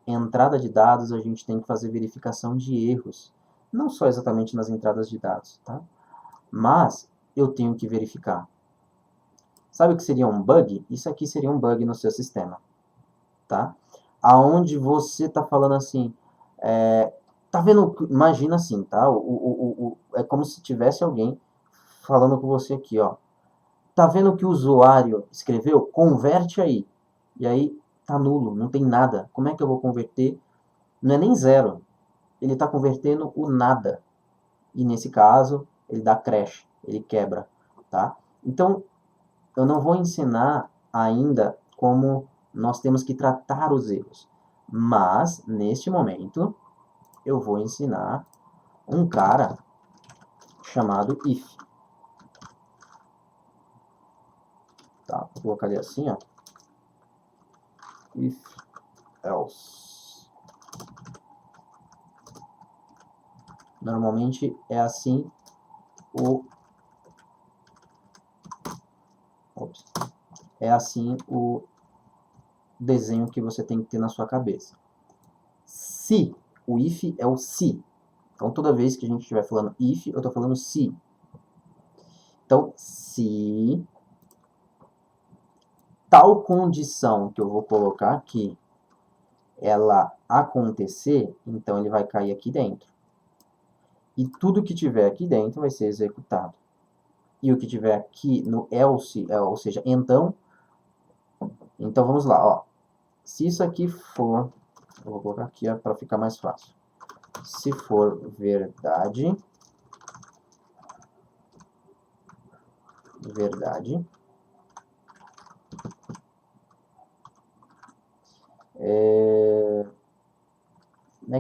entrada de dados. A gente tem que fazer verificação de erros. Não só exatamente nas entradas de dados, tá? Mas eu tenho que verificar. Sabe o que seria um bug? Isso aqui seria um bug no seu sistema, tá? Aonde você está falando assim, tá vendo? Imagina assim, tá? É como se tivesse alguém falando com você aqui, ó. Tá vendo o que o usuário escreveu? Converte aí. E aí tá nulo, não tem nada. Como é que eu vou converter? Não é nem zero. Ele está convertendo o nada. E nesse caso, ele dá crash, ele quebra, tá? Então, eu não vou ensinar ainda como nós temos que tratar os erros. Mas, neste momento, eu vou ensinar um cara chamado if. Tá? Vou colocar ali assim, ó. If, else. Normalmente é assim o... Ops. É assim o desenho que você tem que ter na sua cabeça. Se, o if é o se. Então, toda vez que a gente estiver falando if, eu estou falando se. Então, se tal condição que eu vou colocar aqui, ela acontecer, então ele vai cair aqui dentro. E tudo que tiver aqui dentro vai ser executado. E o que tiver aqui no else, ou seja, então vamos lá, ó. Se isso aqui for, eu vou colocar aqui para ficar mais fácil. Se for verdade,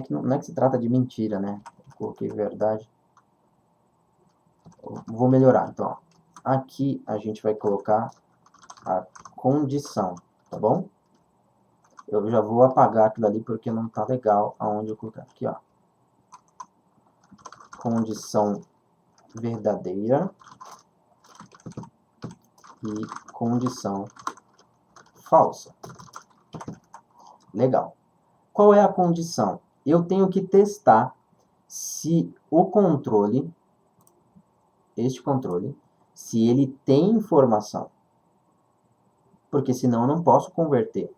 não é que se trata de mentira, né? Eu coloquei verdade. Vou melhorar, então. Aqui a gente vai colocar a condição, tá bom? Eu já vou apagar aquilo ali porque não tá legal aonde eu colocar. Aqui, ó. Condição verdadeira e condição falsa. Legal. Qual é a condição? Eu tenho que testar se o controle, este controle, se ele tem informação. Porque senão eu não posso converter.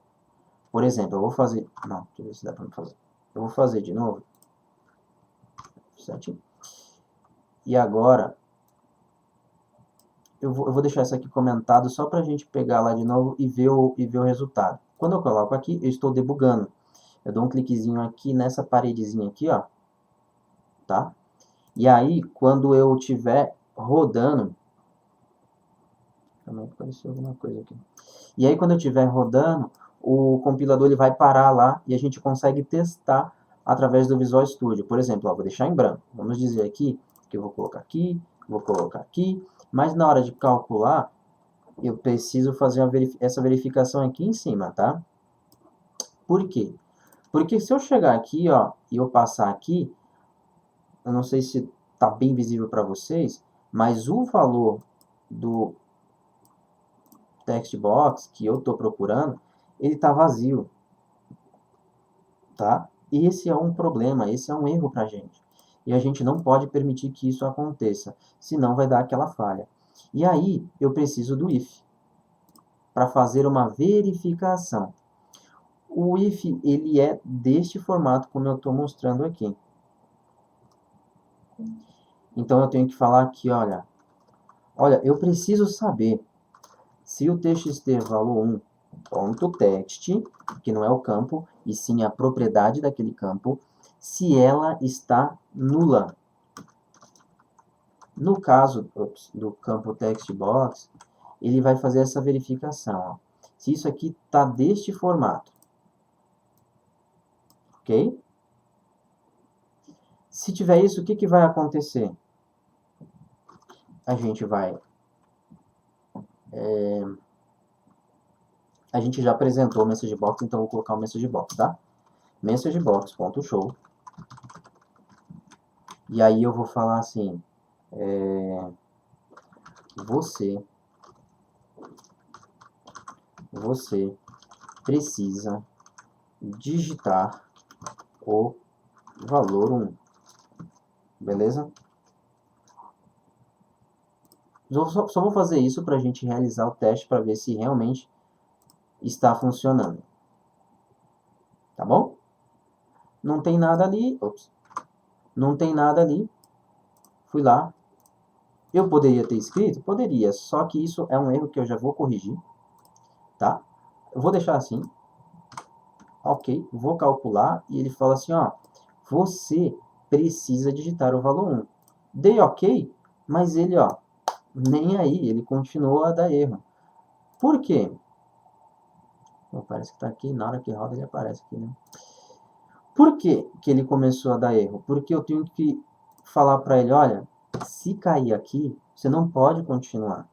Por exemplo, eu vou fazer... Não, deixa eu ver se dá para fazer. Eu vou fazer de novo. 7. E agora, eu vou deixar isso aqui comentado só para a gente pegar lá de novo e ver o resultado. Quando eu coloco aqui, eu estou debugando. Eu dou um cliquezinho aqui nessa paredezinha aqui, ó. Tá? E aí, quando eu estiver rodando... Também apareceu alguma coisa aqui. E aí, quando eu estiver rodando, o compilador ele vai parar lá e a gente consegue testar através do Visual Studio. Por exemplo, ó, vou deixar em branco. Vamos dizer aqui que eu vou colocar aqui, vou colocar aqui, mas na hora de calcular, eu preciso fazer essa verificação aqui em cima, tá? Por quê? Porque se eu chegar aqui, ó, e eu passar aqui, eu não sei se está bem visível para vocês, mas o valor do text box que eu estou procurando, ele está vazio, tá? E esse é um problema, esse é um erro para a gente. E a gente não pode permitir que isso aconteça, senão vai dar aquela falha. E aí, eu preciso do if, para fazer uma verificação. O if, ele é deste formato, como eu estou mostrando aqui. Então, eu tenho que falar aqui, olha, eu preciso saber se o txt valor 1 ponto text, que não é o campo, e sim a propriedade daquele campo, se ela está nula. No caso do campo textbox, ele vai fazer essa verificação. Ó. Se isso aqui está deste formato. Ok? Se tiver isso, o que vai acontecer? A gente vai... a gente já apresentou o message box, então eu vou colocar o message box, tá? messagebox.show. E aí eu vou falar assim, você precisa digitar o valor 1, beleza? Só vou fazer isso para a gente realizar o teste para ver se realmente está funcionando, tá bom? Não tem nada ali, não tem nada ali, fui lá. Eu poderia ter escrito? Poderia, só que isso é um erro que eu já vou corrigir, tá? Eu vou deixar assim, ok, vou calcular, e ele fala assim, ó, você precisa digitar o valor 1. Dei ok, mas ele, ó, nem aí, ele continua a dar erro. Por quê? Bom, parece que está aqui, na hora que roda ele aparece aqui, né? Por que que ele começou a dar erro? Porque eu tenho que falar para ele, olha, se cair aqui, você não pode continuar.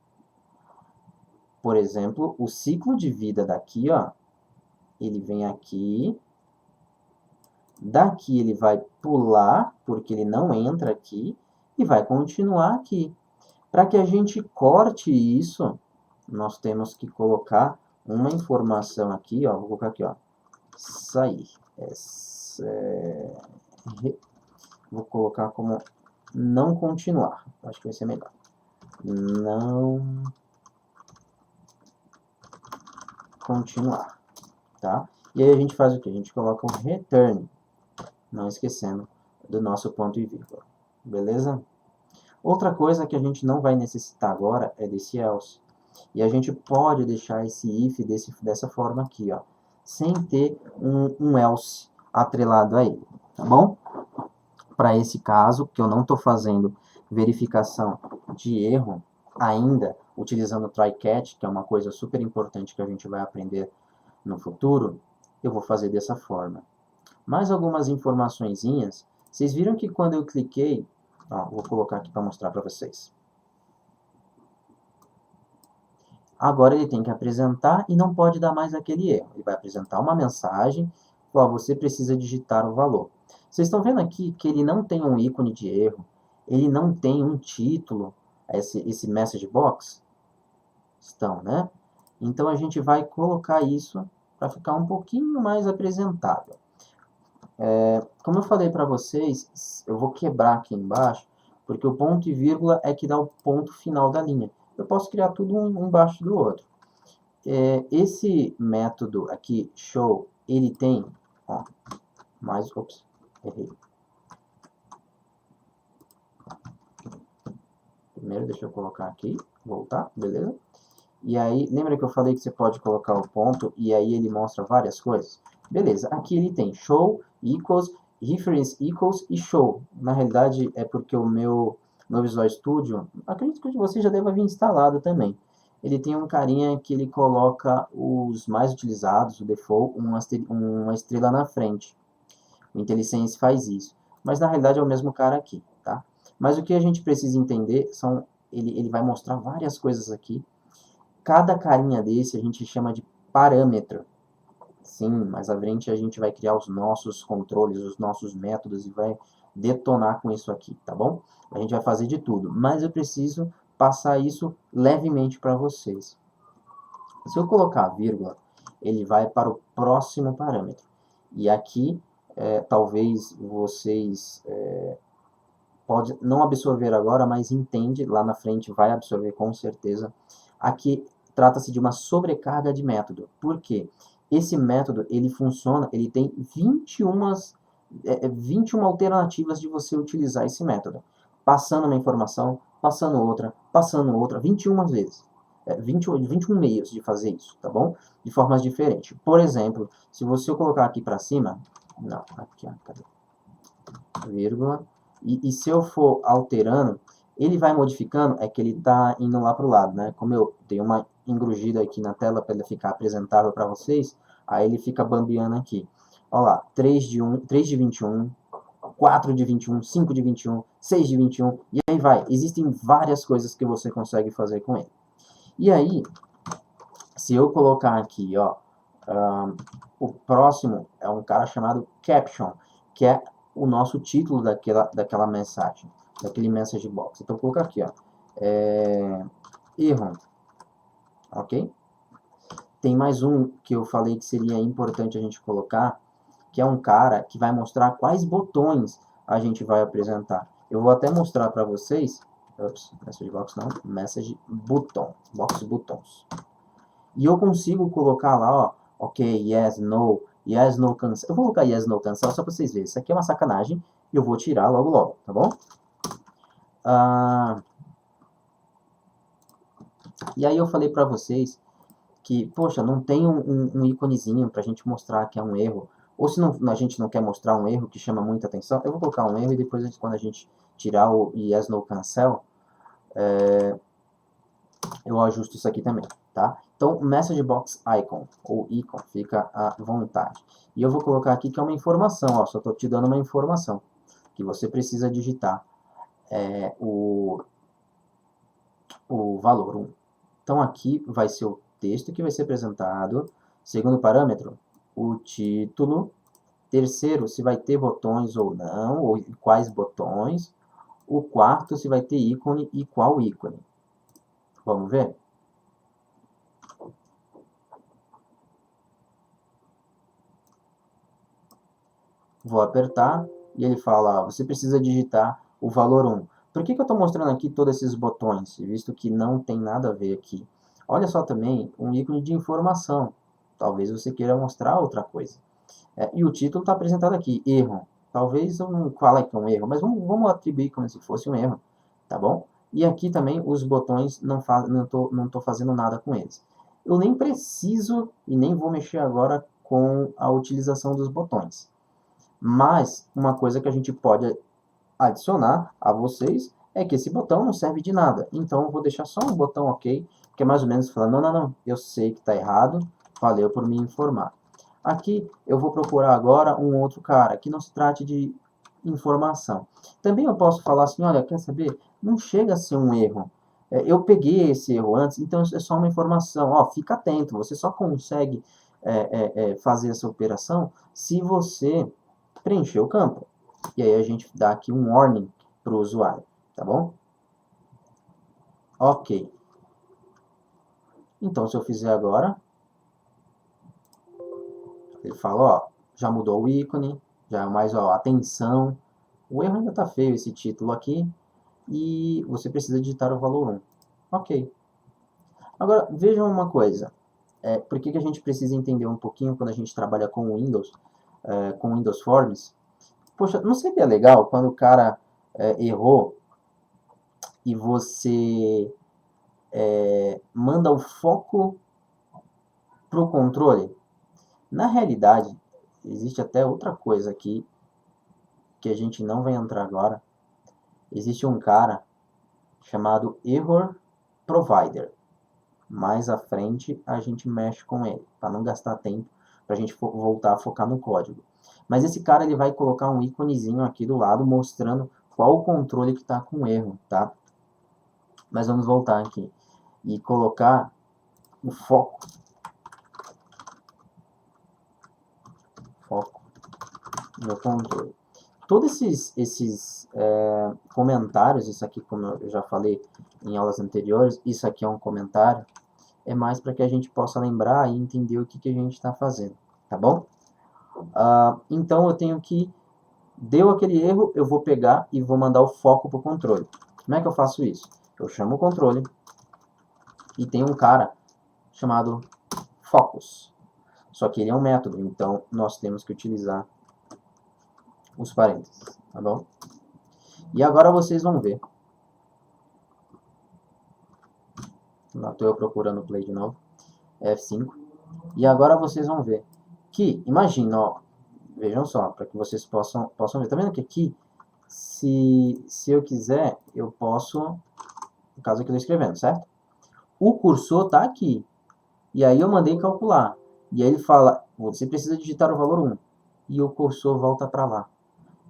Por exemplo, o ciclo de vida daqui, ó, ele vem aqui, daqui ele vai pular, porque ele não entra aqui, e vai continuar aqui. Para que a gente corte isso, nós temos que colocar uma informação aqui, ó, vou colocar aqui, ó, sair. Vou colocar como não continuar. Acho que vai ser melhor. Não continuar, tá? E aí a gente faz o que? A gente coloca um return, não esquecendo do nosso ponto e vírgula, beleza? Outra coisa que a gente não vai necessitar agora é desse else. E a gente pode deixar esse if dessa forma aqui, ó, sem ter um else atrelado a ele, tá bom? Para esse caso, que eu não estou fazendo verificação de erro ainda, utilizando o try-catch, que é uma coisa super importante que a gente vai aprender no futuro, eu vou fazer dessa forma. Mais algumas informaçõezinhas. Vocês viram que quando eu cliquei, ó, vou colocar aqui para mostrar para vocês. Agora ele tem que apresentar e não pode dar mais aquele erro. Ele vai apresentar uma mensagem, ó, você precisa digitar o valor. Vocês estão vendo aqui que ele não tem um ícone de erro, ele não tem um título, esse message box? Estão, né? Então a gente vai colocar isso para ficar um pouquinho mais apresentável. Como eu falei para vocês, eu vou quebrar aqui embaixo, porque o ponto e vírgula é que dá o ponto final da linha. Eu posso criar tudo um embaixo do outro. Esse método aqui, show, ele tem, ó, ops, errei. Primeiro, deixa eu colocar aqui, voltar, beleza? E aí, lembra que eu falei que você pode colocar o ponto e aí ele mostra várias coisas? Beleza, aqui ele tem show, equals, reference equals e show. Na realidade, é porque o meu Visual Studio, acredito que você já deve vir instalado também. Ele tem um carinha que ele coloca os mais utilizados, o default, uma estrela na frente. O IntelliSense faz isso. Mas na realidade é o mesmo cara aqui, tá? Mas o que a gente precisa entender são... Ele vai mostrar várias coisas aqui. Cada carinha desse a gente chama de parâmetro. Sim, mais à frente a gente vai criar os nossos controles, os nossos métodos e vai detonar com isso aqui, tá bom? A gente vai fazer de tudo, mas eu preciso passar isso levemente para vocês. Se eu colocar a vírgula, ele vai para o próximo parâmetro. E aqui, talvez vocês pode não absorver agora, mas entende, lá na frente vai absorver com certeza. Aqui trata-se de uma sobrecarga de método. Por quê? Esse método, ele funciona, ele tem 21 alternativas de você utilizar esse método. Passando uma informação, passando outra, 21 vezes. 21 meios de fazer isso, tá bom? De formas diferentes. Por exemplo, se você colocar aqui para cima, não, aqui, ó, cadê? Vírgula, e se eu for alterando, ele vai modificando, é que ele está indo lá para o lado, né? Como eu dei uma engrugida aqui na tela para ele ficar apresentável para vocês, aí ele fica bambeando aqui. Olha lá, 3 de 21, 4 de 21, 5 de 21, 6 de 21, e aí vai. Existem várias coisas que você consegue fazer com ele. E aí, se eu colocar aqui, ó, o próximo é um cara chamado Caption, que é o nosso título daquela mensagem, daquele message box. Então, eu vou colocar aqui, ó, erro, ok? Tem mais um que eu falei que seria importante a gente colocar, que é um cara que vai mostrar quais botões a gente vai apresentar. Eu vou até mostrar para vocês, message box não, message button, box buttons. E eu consigo colocar lá, ó, ok, yes, no, cancel. Eu vou colocar yes, no, cancel só para vocês verem. Isso aqui é uma sacanagem e eu vou tirar logo logo, tá bom? E aí eu falei para vocês que, poxa, não tem um íconezinho para a gente mostrar que é um erro. Ou se não, a gente não quer mostrar um erro que chama muita atenção, eu vou colocar um erro e depois quando a gente tirar o yes, no, cancel, eu ajusto isso aqui também, tá? Então, message box icon, ou icon, fica à vontade. E eu vou colocar aqui que é uma informação, ó, só estou te dando uma informação, que você precisa digitar o valor 1. Então, aqui vai ser o texto que vai ser apresentado. Segundo parâmetro, o título. Terceiro, se vai ter botões ou não, ou quais botões. O quarto, se vai ter ícone e qual ícone. Vamos ver? Vou apertar e ele fala, você precisa digitar o valor 1. Por que eu estou mostrando aqui todos esses botões, visto que não tem nada a ver aqui? Olha só também um ícone de informação. Talvez você queira mostrar outra coisa. E o título está apresentado aqui, erro. Talvez eu não fale que é um erro, mas vamos atribuir como se fosse um erro, tá bom? E aqui também os botões, não estou fazendo nada com eles. Eu nem preciso e nem vou mexer agora com a utilização dos botões. Mas uma coisa que a gente pode adicionar a vocês é que esse botão não serve de nada. Então eu vou deixar só um botão ok, que é mais ou menos falando, não, eu sei que está errado, valeu por me informar. Aqui eu vou procurar agora um outro cara, que não se trate de informação. Também eu posso falar assim, olha, quer saber? Não chega a ser um erro. Eu peguei esse erro antes, então é só uma informação. Ó, fica atento, você só consegue fazer essa operação se você preencher o campo. E aí a gente dá aqui um warning para o usuário, tá bom? Ok. Então, se eu fizer agora, Ele fala, ó, já mudou o ícone, já é mais, ó, atenção. O erro ainda tá feio esse título aqui e você precisa digitar o valor 1. Ok. Agora, vejam uma coisa. Por que a gente precisa entender um pouquinho quando a gente trabalha com Windows, com Windows Forms? Poxa, não seria legal quando o cara errou e você manda o foco para o controle? Na realidade, existe até outra coisa aqui que a gente não vai entrar agora. Existe um cara chamado Error Provider. Mais à frente a gente mexe com ele, para não gastar tempo, para a gente voltar a focar no código. Mas esse cara ele vai colocar um íconezinho aqui do lado mostrando qual o controle que está com erro, tá? Mas vamos voltar aqui e colocar o foco no controle. Todos esses comentários, isso aqui, como eu já falei em aulas anteriores, isso aqui é um comentário, é mais para que a gente possa lembrar e entender o que a gente está fazendo, tá bom? Então eu tenho que, deu aquele erro, eu vou pegar e vou mandar o foco para o controle. Como é que eu faço isso? Eu chamo o controle e tem um cara chamado focus. Só que ele é um método, então nós temos que utilizar os parênteses, tá bom? E agora vocês vão ver. Lá estou eu procurando o play de novo. F5. E agora vocês vão ver que, imagina, ó, vejam só, para que vocês possam ver. Tá vendo que aqui, se eu quiser, eu posso, no caso aqui eu estou escrevendo, certo? O cursor está aqui. E aí eu mandei calcular. E aí ele fala, você precisa digitar o valor 1. E o cursor volta para lá.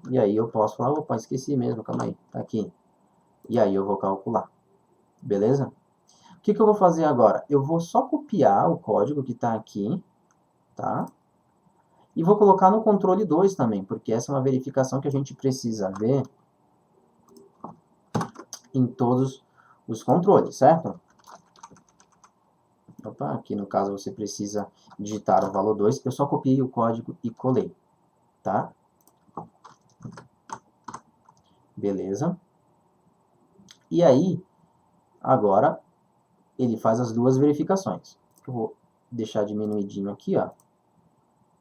E aí eu posso falar, opa, esqueci mesmo, calma aí, tá aqui. E aí eu vou calcular. Beleza? O que eu vou fazer agora? Eu vou só copiar o código que está aqui, tá? E vou colocar no controle 2 também, porque essa é uma verificação que a gente precisa ver em todos os controles, certo? Opa, aqui no caso você precisa digitar o valor 2, eu só copiei o código e colei, tá? Beleza? E aí, agora, ele faz as duas verificações. Eu vou deixar diminuidinho aqui, ó.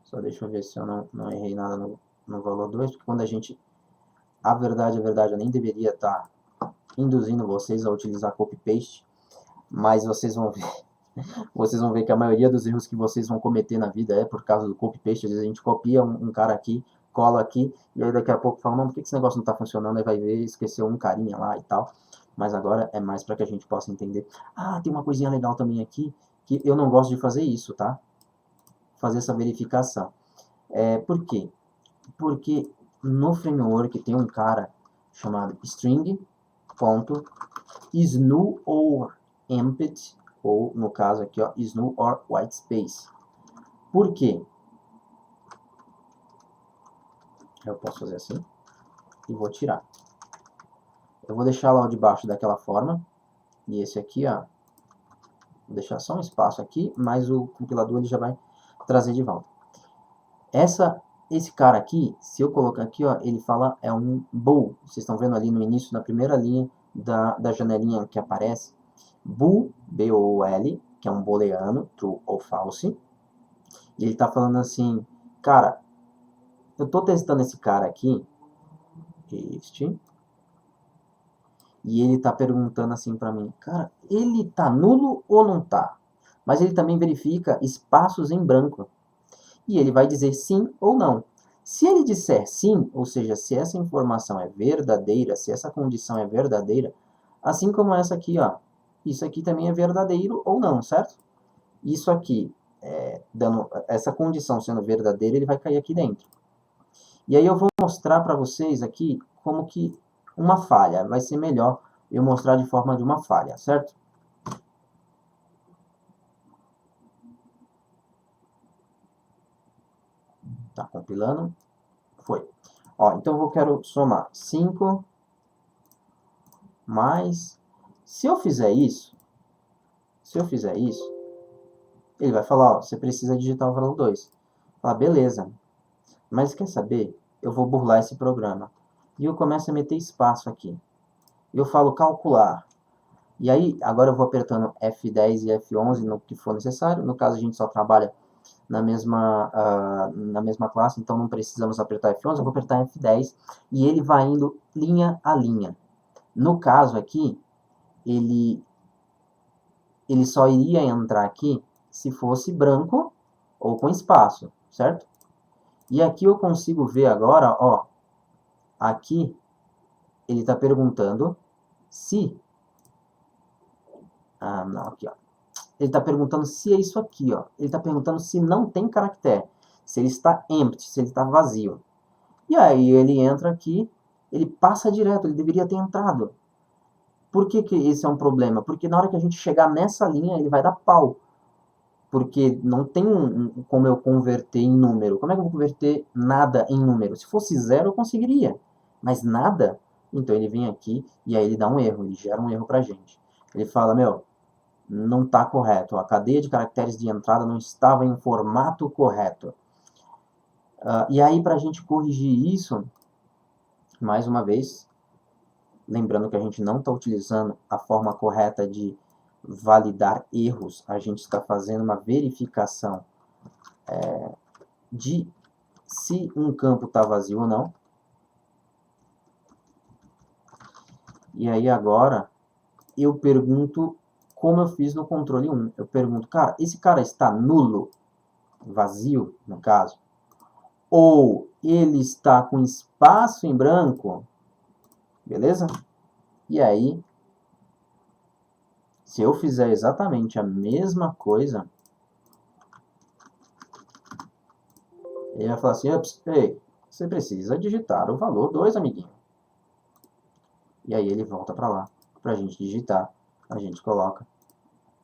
Só deixa eu ver se eu não errei nada no valor 2, porque quando a gente... A verdade, eu nem deveria estar induzindo vocês a utilizar copy-paste, mas vocês vão ver que a maioria dos erros que vocês vão cometer na vida é por causa do copy-paste. Às vezes a gente copia um cara aqui, cola aqui, e aí daqui a pouco fala, não, por que esse negócio não está funcionando? Aí vai ver, esqueceu um carinha lá e tal. Mas agora é mais para que a gente possa entender. Ah, tem uma coisinha legal também aqui, que eu não gosto de fazer isso, tá? Fazer essa verificação. Por quê? Porque no framework tem um cara chamado string.snu or empty, ou no caso aqui, ó, snu or whitespace. Por quê? Eu posso fazer assim e vou tirar. Eu vou deixar lá de baixo daquela forma, e esse aqui, ó, vou deixar só um espaço aqui, mas o compilador ele já vai trazer de volta. Esse cara aqui, se eu colocar aqui, ó, ele fala é um bool. Vocês estão vendo ali no início, na primeira linha da janelinha que aparece. Bool, B-O-O-L, que é um booleano, true ou false. E ele está falando assim, cara, eu estou testando esse cara aqui, e ele está perguntando assim para mim, cara, ele tá nulo ou não tá? Mas ele também verifica espaços em branco. E ele vai dizer sim ou não. Se ele disser sim, ou seja, se essa informação é verdadeira, se essa condição é verdadeira, assim como essa aqui, ó, isso aqui também é verdadeiro ou não, certo? Isso aqui, dando essa condição sendo verdadeira, ele vai cair aqui dentro. E aí eu vou mostrar para vocês aqui como que uma falha, vai ser melhor eu mostrar de forma de uma falha, certo? Tá compilando. Foi. Ó, então eu quero somar 5 mais... Se eu fizer isso, ele vai falar, ó, você precisa digitar o valor 2. Fala, beleza, mas quer saber? Eu vou burlar esse programa. E eu começo a meter espaço aqui. E eu falo calcular. E aí, agora eu vou apertando F10 e F11 no que for necessário. No caso, a gente só trabalha na mesma classe, então não precisamos apertar F11, eu vou apertar F10 e ele vai indo linha a linha. No caso aqui, ele só iria entrar aqui se fosse branco ou com espaço, certo? E aqui eu consigo ver agora, ó, aqui ele está perguntando se... Ah, não, aqui, ó. Ele está perguntando se é isso aqui, ó. Ele está perguntando se não tem caractere, se ele está empty, se ele está vazio. E aí ele entra aqui, ele passa direto, ele deveria ter entrado. Por que que esse é um problema? Porque na hora que a gente chegar nessa linha, ele vai dar pau. Porque não tem como eu converter em número. Como é que eu vou converter nada em número? Se fosse zero, eu conseguiria. Mas nada, então ele vem aqui e aí ele dá um erro, ele gera um erro pra gente. Ele fala, meu, não está correto. A cadeia de caracteres de entrada não estava em formato correto. E aí, para a gente corrigir isso, mais uma vez, lembrando que a gente não está utilizando a forma correta de validar erros, a gente está fazendo uma verificação de se um campo está vazio ou não. E aí agora eu pergunto como eu fiz no controle 1. Eu pergunto, cara, esse cara está nulo, vazio, no caso, ou ele está com espaço em branco, beleza? E aí, se eu fizer exatamente a mesma coisa, ele vai falar assim, ei, você precisa digitar o valor 2, amiguinho. E aí ele volta para lá, para a gente digitar, a gente coloca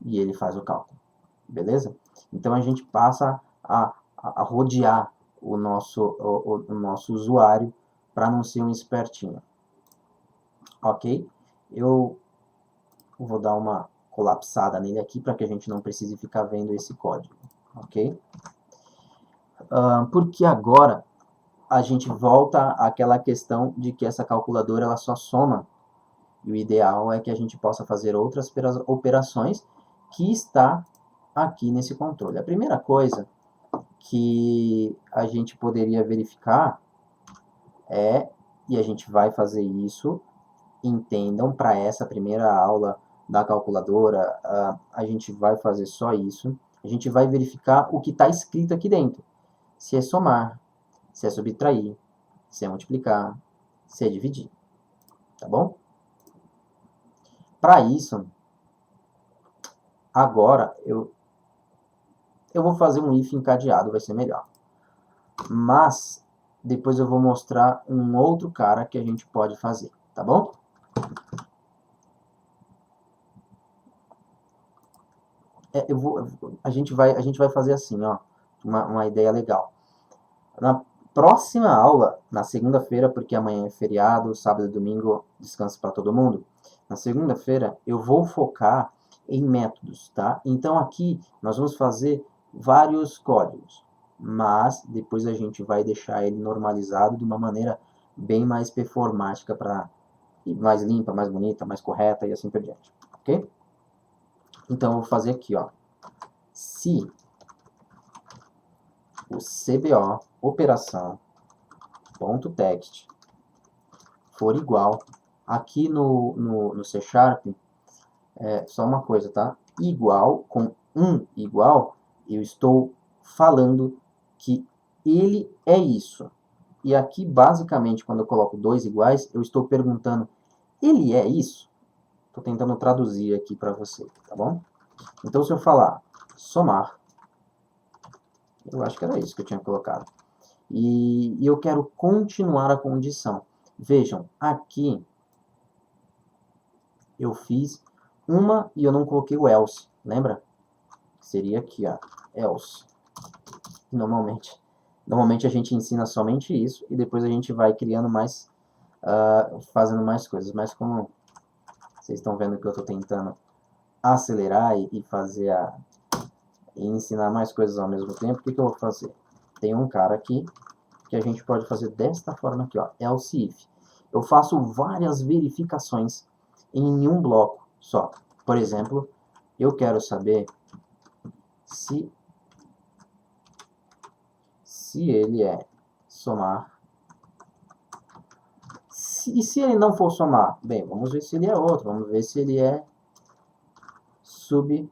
e ele faz o cálculo, beleza? Então a gente passa a rodear o nosso usuário para não ser um espertinho, ok? Eu vou dar uma colapsada nele aqui para que a gente não precise ficar vendo esse código, ok? Porque agora a gente volta àquela questão de que essa calculadora ela só soma, e o ideal é que a gente possa fazer outras operações que está aqui nesse controle. A primeira coisa que a gente poderia verificar e a gente vai fazer isso, entendam, para essa primeira aula da calculadora, a gente vai fazer só isso, a gente vai verificar o que está escrito aqui dentro, se é somar, se é subtrair, se é multiplicar, se é dividir, tá bom? Para isso, agora eu vou fazer um if encadeado, vai ser melhor. Mas depois eu vou mostrar um outro cara que a gente pode fazer, tá bom? A gente vai fazer assim, ó, uma ideia legal. Na próxima aula, na segunda-feira, porque amanhã é feriado, sábado e domingo, descanso para todo mundo. Na segunda-feira, eu vou focar em métodos, tá? Então aqui nós vamos fazer vários códigos, mas depois a gente vai deixar ele normalizado de uma maneira bem mais performática, mais limpa, mais bonita, mais correta e assim por diante, ok? Então eu vou fazer aqui, ó, se o CBO operação ponto text for igual, aqui no C Sharp, só uma coisa, tá? Igual, com igual, eu estou falando que ele é isso. E aqui, basicamente, quando eu coloco dois iguais, eu estou perguntando, ele é isso? Estou tentando traduzir aqui para você, tá bom? Então, se eu falar somar, eu acho que era isso que eu tinha colocado. E eu quero continuar a condição. Vejam, aqui eu fiz uma e eu não coloquei o else, lembra? Seria aqui, ó, else. Normalmente a gente ensina somente isso e depois a gente vai criando mais, fazendo mais coisas. Mas como vocês estão vendo que eu estou tentando acelerar e fazer e ensinar mais coisas ao mesmo tempo, o que eu vou fazer? tem um cara aqui que a gente pode fazer desta forma aqui, ó, else if. Eu faço várias verificações em um bloco só. Por exemplo, eu quero saber se ele é somar. E se ele não for somar? Bem, vamos ver se ele é outro. Vamos ver se ele é subtrair.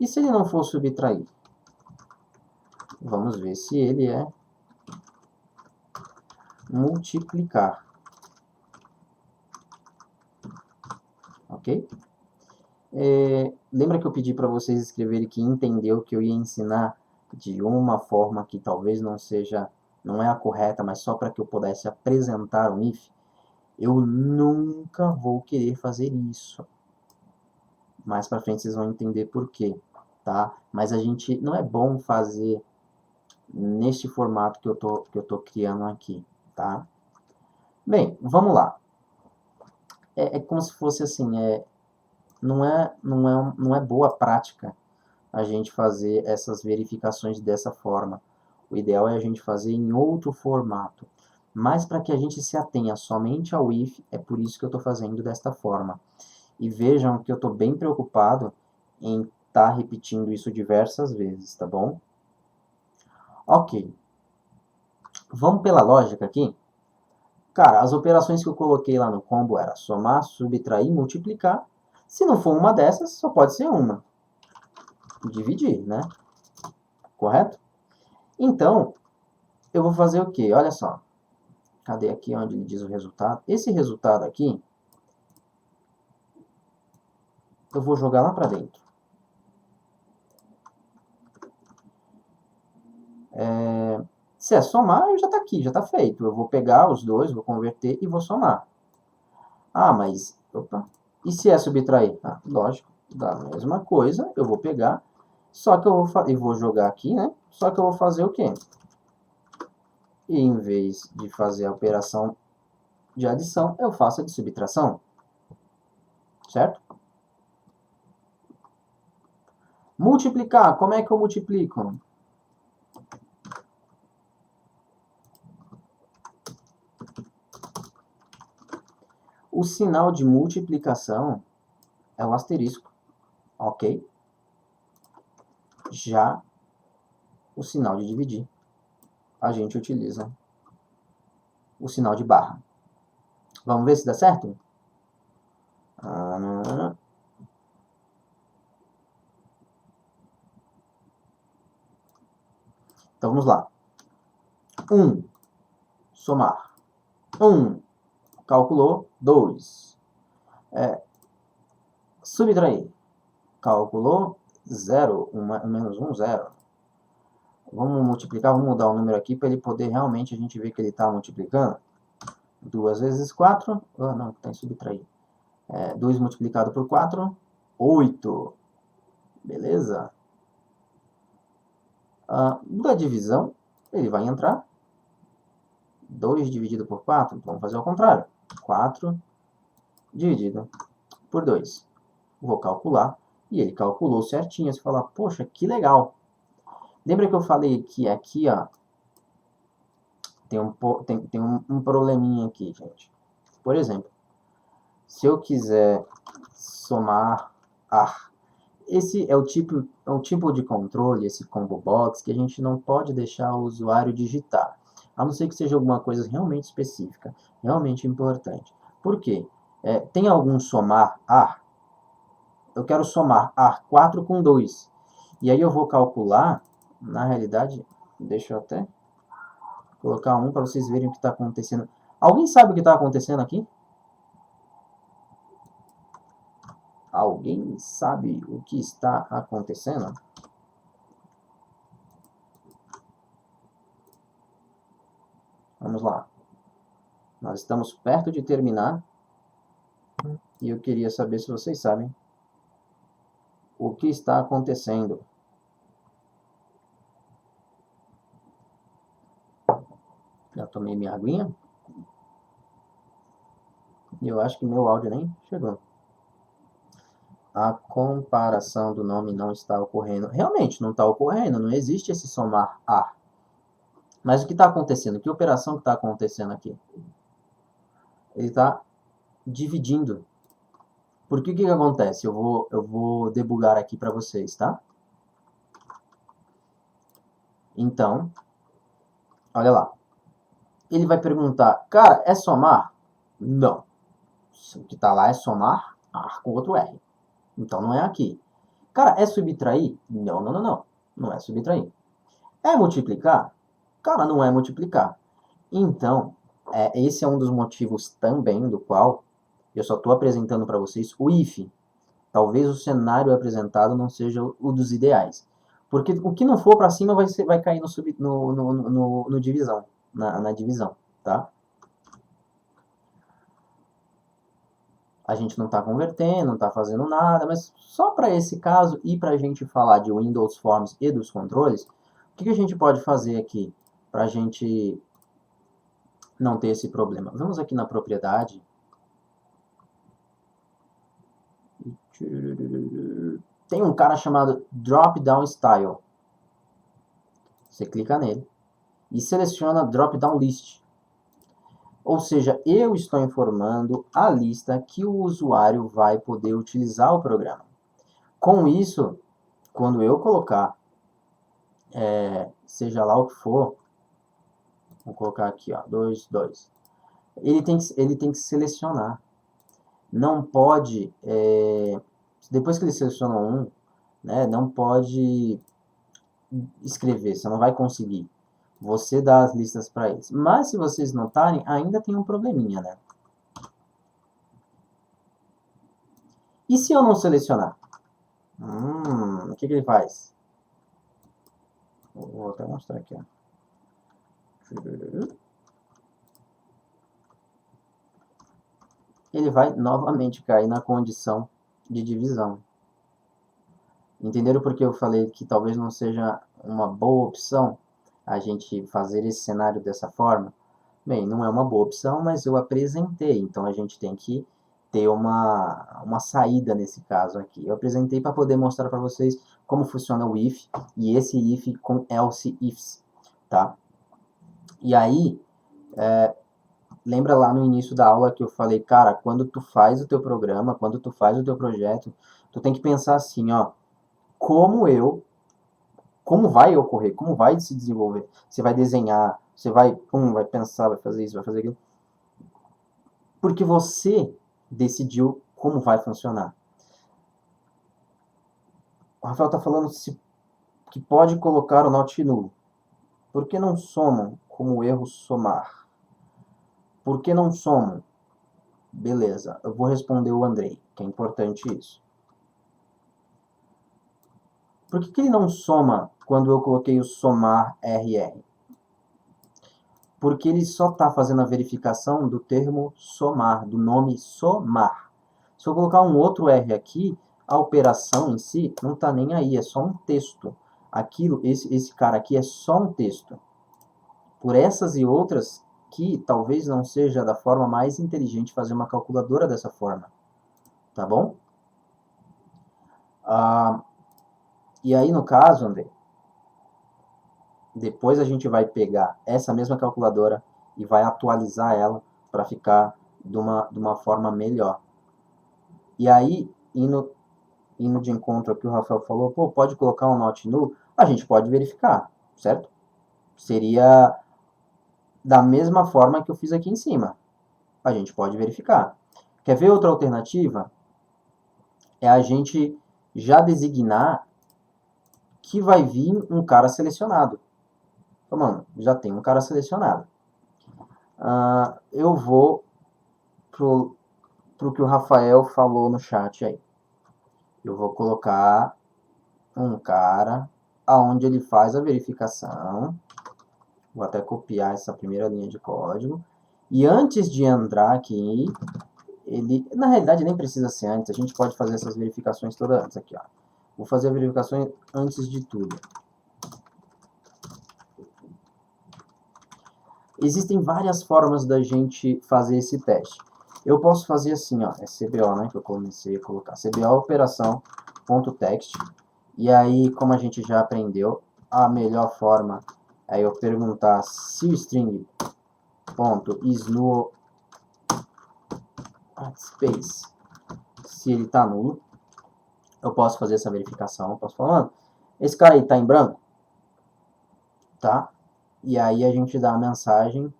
E se ele não for subtrair? Vamos ver se ele é multiplicar. Ok? Lembra que eu pedi para vocês escreverem que entendeu que eu ia ensinar de uma forma que talvez não é a correta, mas só para que eu pudesse apresentar um if? Eu nunca vou querer fazer isso. Mais para frente vocês vão entender por quê, tá? Mas a gente não é bom fazer neste formato que eu tô criando aqui, tá? Bem, vamos lá. É como se fosse assim, não é boa prática a gente fazer essas verificações dessa forma. O ideal é a gente fazer em outro formato. Mas para que a gente se atenha somente ao if, é por isso que eu estou fazendo desta forma. E vejam que eu estou bem preocupado em estar repetindo isso diversas vezes, tá bom? Ok. Vamos pela lógica aqui? Cara, as operações que eu coloquei lá no combo era somar, subtrair, multiplicar. Se não for uma dessas, só pode ser uma. Dividir, né? Correto? Então, eu vou fazer o quê? Olha só. Cadê aqui onde ele diz o resultado? Esse resultado aqui, eu vou jogar lá para dentro. Se é somar, já está aqui, já está feito. Eu vou pegar os dois, vou converter e vou somar. Ah, mas... Opa. E se é subtrair? Ah, lógico, da mesma coisa, eu vou pegar, só que eu vou jogar aqui, né? Só que eu vou fazer o quê? E em vez de fazer a operação de adição, eu faço a de subtração. Certo? Multiplicar, como é que eu multiplico? O sinal de multiplicação é o asterisco, ok? Já o sinal de dividir, a gente utiliza o sinal de barra. Vamos ver se dá certo? Então vamos lá. 1, somar. 1, calculou. 2, subtrair. Calculou. 0, menos 1, 0. Vamos multiplicar, vamos mudar o número aqui para ele poder realmente a gente ver que ele está multiplicando. 2 vezes 4, não, está em subtrair. 2 multiplicado por 4, 8. Beleza? Da divisão, ele vai entrar. 2 dividido por 4, vamos fazer ao contrário. 4 dividido por 2. Vou calcular, e ele calculou certinho. Você fala, poxa, que legal. Lembra que eu falei que aqui, ó, tem um probleminha aqui, gente. Por exemplo, se eu quiser somar esse é o tipo de controle, esse combo box, que a gente não pode deixar o usuário digitar, a não ser que seja alguma coisa realmente específica, realmente importante. Por quê? Tem algum somar AR? Eu quero somar AR4 com 2. E aí eu vou calcular, na realidade, deixa eu até colocar um para vocês verem o que está acontecendo. Alguém sabe o que está acontecendo aqui? Alguém sabe o que está acontecendo? Vamos lá. Nós estamos perto de terminar. E eu queria saber se vocês sabem o que está acontecendo. Já tomei minha aguinha. E eu acho que meu áudio nem chegou. a comparação do nome não está ocorrendo. Realmente, não está ocorrendo, não existe esse somar A. Mas o que está acontecendo? Que operação que está acontecendo aqui? Ele está dividindo. Porque o que acontece? Eu vou debugar aqui para vocês, tá? Então, olha lá. Ele vai perguntar, cara, é somar? Não. O que está lá é somar A com outro R. Então não é aqui. Cara, é subtrair? Não, não, não, não. Não é subtrair. É multiplicar? Cara, não é multiplicar. Então, esse é um dos motivos também do qual eu só estou apresentando para vocês o if. Talvez o cenário apresentado não seja o dos ideais. Porque o que não for para cima vai cair no divisão, na divisão, tá? A gente não está convertendo, não está fazendo nada, mas só para esse caso e para a gente falar de Windows Forms e dos controles, o que a gente pode fazer aqui para a gente não ter esse problema? Vamos aqui na propriedade. Tem um cara chamado Drop Down Style. Você clica nele e seleciona Drop Down List. Ou seja, eu estou informando a lista que o usuário vai poder utilizar o programa. Com isso, quando eu colocar, seja lá o que for, vou colocar aqui, ó, 2, 2. Ele tem que selecionar. Não pode, depois que ele seleciona um, né, não pode escrever, você não vai conseguir. Você dá as listas para eles. Mas se vocês notarem, ainda tem um probleminha, né? E se eu não selecionar? O que ele faz? Vou até mostrar aqui, ó. Ele vai novamente cair na condição de divisão. Entenderam porque eu falei que talvez não seja uma boa opção a gente fazer esse cenário dessa forma? Bem, não é uma boa opção, mas eu apresentei, então a gente tem que ter uma saída nesse caso aqui. Eu apresentei para poder mostrar para vocês como funciona o if e esse if com else ifs, tá? E aí, lembra lá no início da aula que eu falei, cara, quando tu faz o teu programa, quando tu faz o teu projeto, tu tem que pensar assim, ó, como vai ocorrer, como vai se desenvolver. Você vai desenhar, você vai pensar, vai fazer isso, vai fazer aquilo. Porque você decidiu como vai funcionar. O Rafael está falando que pode colocar o not null. Por que não somam como erro somar? Por que não somam? Beleza, eu vou responder o Andrei, que é importante isso. Por que ele não soma quando eu coloquei o somar RR? Porque ele só está fazendo a verificação do termo somar, do nome somar. Se eu colocar um outro R aqui, a operação em si não está nem aí, é só um texto. Esse cara aqui é só um texto. Por essas e outras que talvez não seja da forma mais inteligente fazer uma calculadora dessa forma. Tá bom? E aí, no caso, André, depois a gente vai pegar essa mesma calculadora e vai atualizar ela para ficar de uma forma melhor. E aí, indo de encontro ao que o Rafael falou, pô, pode colocar um not null? A gente pode verificar, certo? Seria da mesma forma que eu fiz aqui em cima. A gente pode verificar. Quer ver outra alternativa? É a gente já designar que vai vir um cara selecionado. Então, mano, já tem um cara selecionado. Eu vou pro que o Rafael falou no chat aí. Eu vou colocar um cara aonde ele faz a verificação. Vou até copiar essa primeira linha de código. E antes de entrar aqui, na realidade nem precisa ser antes, a gente pode fazer essas verificações todas antes aqui, ó. Vou fazer a verificação antes de tudo. Existem várias formas da gente fazer esse teste. Eu posso fazer assim, ó, é CBO, né, que eu comecei a colocar, CBO operação.text, e aí, como a gente já aprendeu, a melhor forma é eu perguntar se o string.isNull space, se ele tá nulo. Eu posso fazer essa verificação, eu posso falar, mano, esse cara aí tá em branco, tá? E aí a gente dá a mensagem,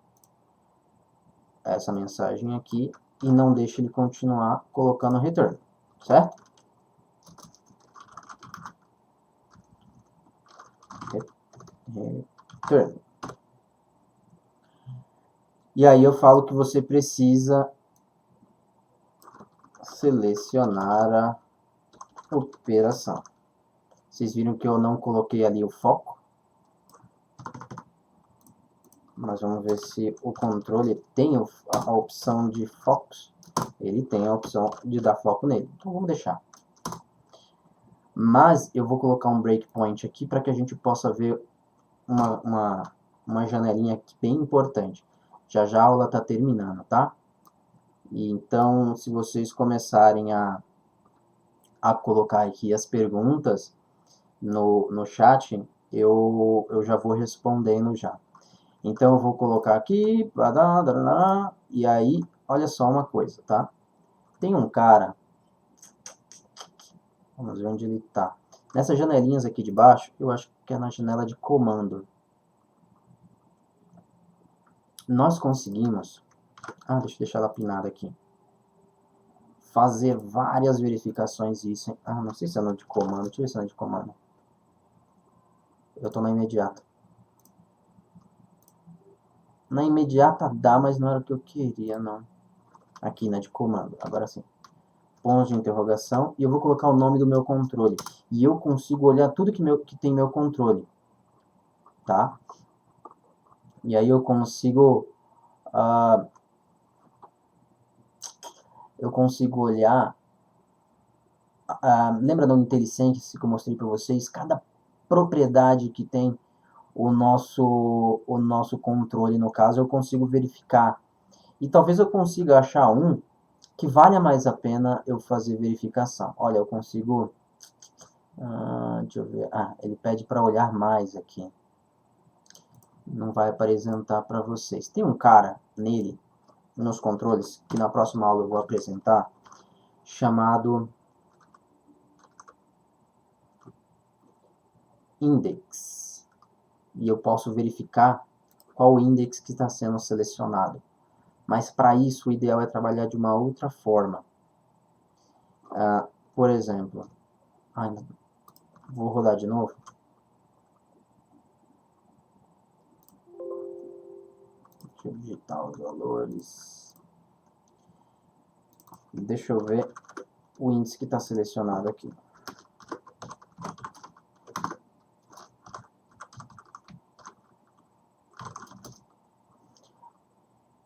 essa mensagem aqui, e não deixa ele continuar colocando return, certo? Return. E aí eu falo que você precisa selecionar a operação. Vocês viram que eu não coloquei ali o foco? Mas vamos ver se o controle tem a opção de focos. Ele tem a opção de dar foco nele. Então vamos deixar. Mas eu vou colocar um breakpoint aqui para que a gente possa ver uma janelinha aqui bem importante. Já já a aula está terminando, tá? E então, se vocês começarem a colocar aqui as perguntas no chat, eu já vou respondendo já. Então, eu vou colocar aqui, e aí, olha só uma coisa, tá? Tem um cara, vamos ver onde ele tá. Nessas janelinhas aqui de baixo, eu acho que é na janela de comando. Nós conseguimos, deixa eu deixar ela pinada aqui, fazer várias verificações disso. Não sei se é no de comando, deixa eu ver se é no de comando. Eu tô na imediata. Na imediata dá, mas não era o que eu queria, não. Aqui, na de comando, agora sim. Ponto de interrogação, e eu vou colocar o nome do meu controle. E eu consigo olhar tudo que tem meu controle, tá? E aí eu consigo olhar, lembra do IntelliSense que eu mostrei para vocês? Cada propriedade que tem o nosso controle, no caso, eu consigo verificar. E talvez eu consiga achar um que valha mais a pena eu fazer verificação. Olha, eu consigo... deixa eu ver. Ele pede para olhar mais aqui. Não vai apresentar para vocês. Tem um cara nele, nos controles, que na próxima aula eu vou apresentar, chamado index. E eu posso verificar qual o index que está sendo selecionado. Mas para isso o ideal é trabalhar de uma outra forma. Por exemplo, vou rodar de novo. Deixa eu digitar os valores. Deixa eu ver o índice que está selecionado aqui.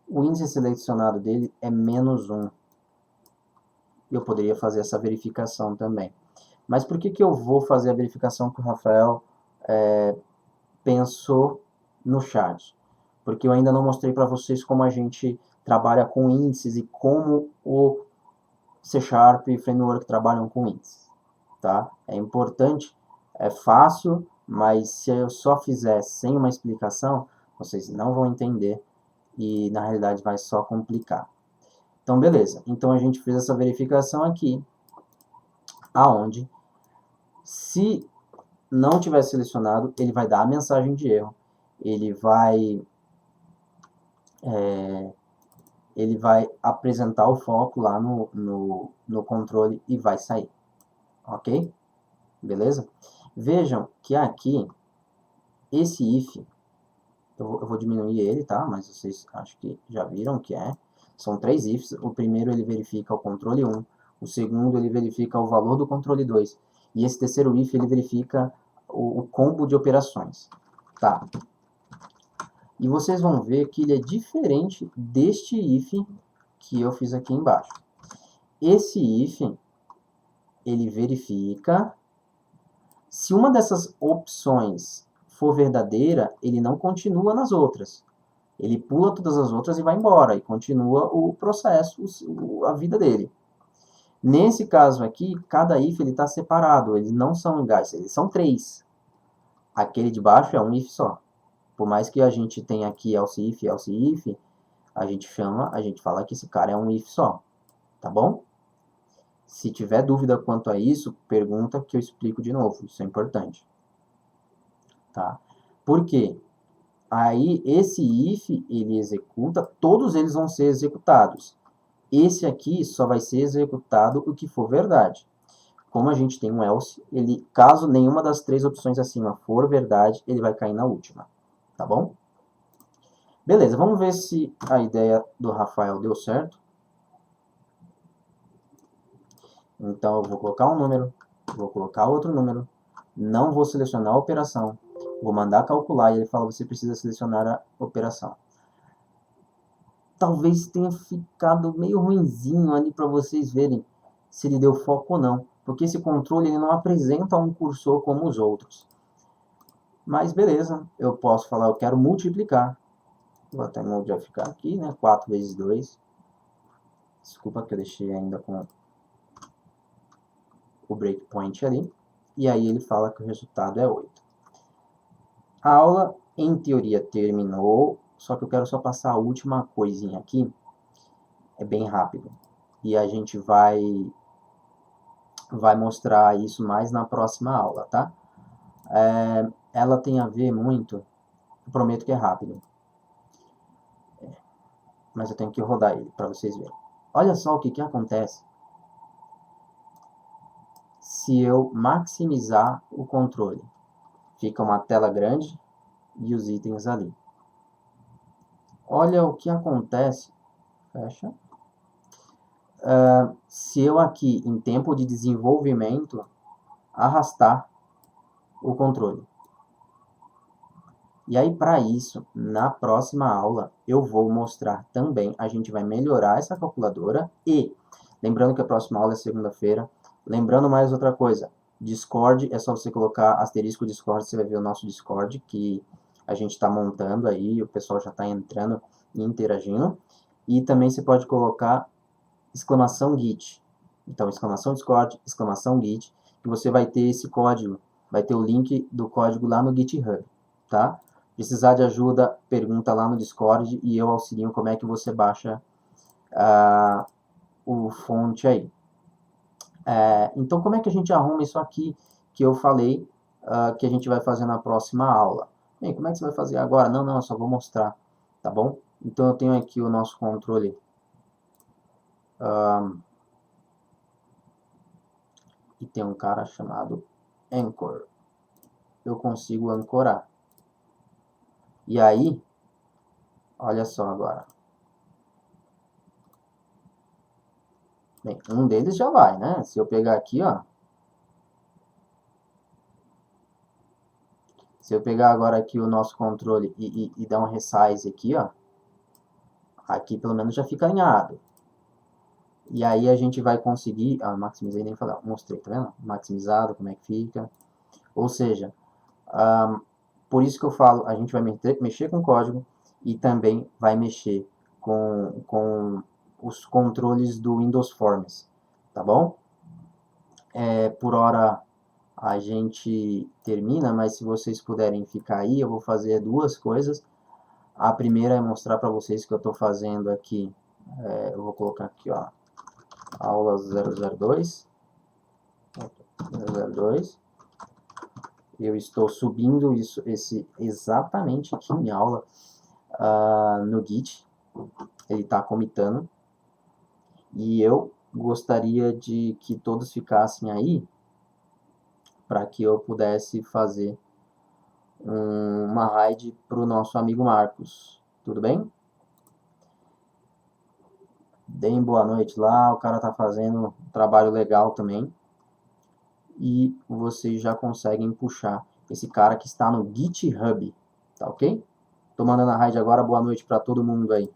O índice selecionado dele é -1. Eu poderia fazer essa verificação também. Mas por que eu vou fazer a verificação que o Rafael pensou no chat? Porque eu ainda não mostrei para vocês como a gente trabalha com índices e como o C# e Framework trabalham com índices. Tá? É importante, é fácil, mas se eu só fizer sem uma explicação, vocês não vão entender e na realidade vai só complicar. Então, beleza. Então, a gente fez essa verificação aqui, aonde, se não tiver selecionado, ele vai dar a mensagem de erro. Ele vai apresentar o foco lá no controle e vai sair. Ok? Beleza? Vejam que aqui, esse if, eu vou diminuir ele, tá? Mas vocês acho que já viram que são 3 ifs. O primeiro ele verifica o controle 1, o segundo ele verifica o valor do controle 2, e esse terceiro if ele verifica o combo de operações. Tá? E vocês vão ver que ele é diferente deste if que eu fiz aqui embaixo. Esse if, ele verifica se uma dessas opções for verdadeira, ele não continua nas outras. Ele pula todas as outras e vai embora, e continua o processo, a vida dele. Nesse caso aqui, cada if está separado, eles não são iguais, eles são 3. Aquele de baixo é um if só. Por mais que a gente tenha aqui else if, a gente fala que esse cara é um if só, tá bom? Se tiver dúvida quanto a isso, pergunta que eu explico de novo, isso é importante. Tá? Por quê? Aí, esse if, ele executa, todos eles vão ser executados. Esse aqui só vai ser executado o que for verdade. Como a gente tem um else, ele, caso nenhuma das 3 opções acima for verdade, ele vai cair na última. Tá bom? Beleza, vamos ver se a ideia do Rafael deu certo. Então, eu vou colocar um número, vou colocar outro número, não vou selecionar a operação, vou mandar calcular e ele fala, você precisa selecionar a operação. Talvez tenha ficado meio ruinzinho ali para vocês verem se ele deu foco ou não, porque esse controle ele não apresenta um cursor como os outros. Mas beleza, eu posso falar, eu quero multiplicar. Vou até modificar aqui, né? 4 vezes 2. Desculpa que eu deixei ainda com o breakpoint ali. E aí ele fala que o resultado é 8. A aula, em teoria, terminou. Só que eu quero só passar a última coisinha aqui. É bem rápido. E a gente vai mostrar isso mais na próxima aula, tá? Ela tem a ver muito... Eu prometo que é rápido. Mas eu tenho que rodar ele para vocês verem. Olha só o que acontece se eu maximizar o controle. Fica uma tela grande e os itens ali. Olha o que acontece. Fecha. Se eu aqui, em tempo de desenvolvimento, arrastar o controle. E aí, para isso, na próxima aula, eu vou mostrar também, a gente vai melhorar essa calculadora e, lembrando que a próxima aula é segunda-feira, lembrando mais outra coisa, Discord, é só você colocar asterisco Discord, você vai ver o nosso Discord, que a gente está montando aí, o pessoal já está entrando e interagindo. E também você pode colocar exclamação Git. Então, exclamação Discord, exclamação Git, que você vai ter esse código, vai ter o link do código lá no GitHub, tá? Precisar de ajuda, pergunta lá no Discord e eu auxilio como é que você baixa o fonte aí. Então, como é que a gente arruma isso aqui que eu falei que a gente vai fazer na próxima aula? Bem, como é que você vai fazer agora? Não, eu só vou mostrar, tá bom? Então, eu tenho aqui o nosso controle e tem um cara chamado Anchor. Eu consigo ancorar. E aí, olha só agora. Bem, um deles já vai, né? Se eu pegar aqui, ó. Se eu pegar agora aqui o nosso controle e dar um resize aqui, ó. Aqui pelo menos já fica alinhado. E aí a gente vai conseguir... Ah, maximizei, nem falei. Mostrei, tá vendo? Maximizado, como é que fica. Ou seja, por isso que eu falo, a gente vai mexer com o código e também vai mexer com os controles do Windows Forms, tá bom? Por hora a gente termina, mas se vocês puderem ficar aí, eu vou fazer 2 coisas. A primeira é mostrar para vocês que eu estou fazendo aqui, eu vou colocar aqui, ó, aula 002, eu estou subindo esse exatamente aqui em aula no Git, ele está comitando, e eu gostaria de que todos ficassem aí, para que eu pudesse fazer uma raid para o nosso amigo Marcos. Tudo bem? Deem boa noite lá, o cara tá fazendo um trabalho legal também. E vocês já conseguem puxar esse cara que está no GitHub, tá ok? Tô mandando a raid agora, boa noite para todo mundo aí.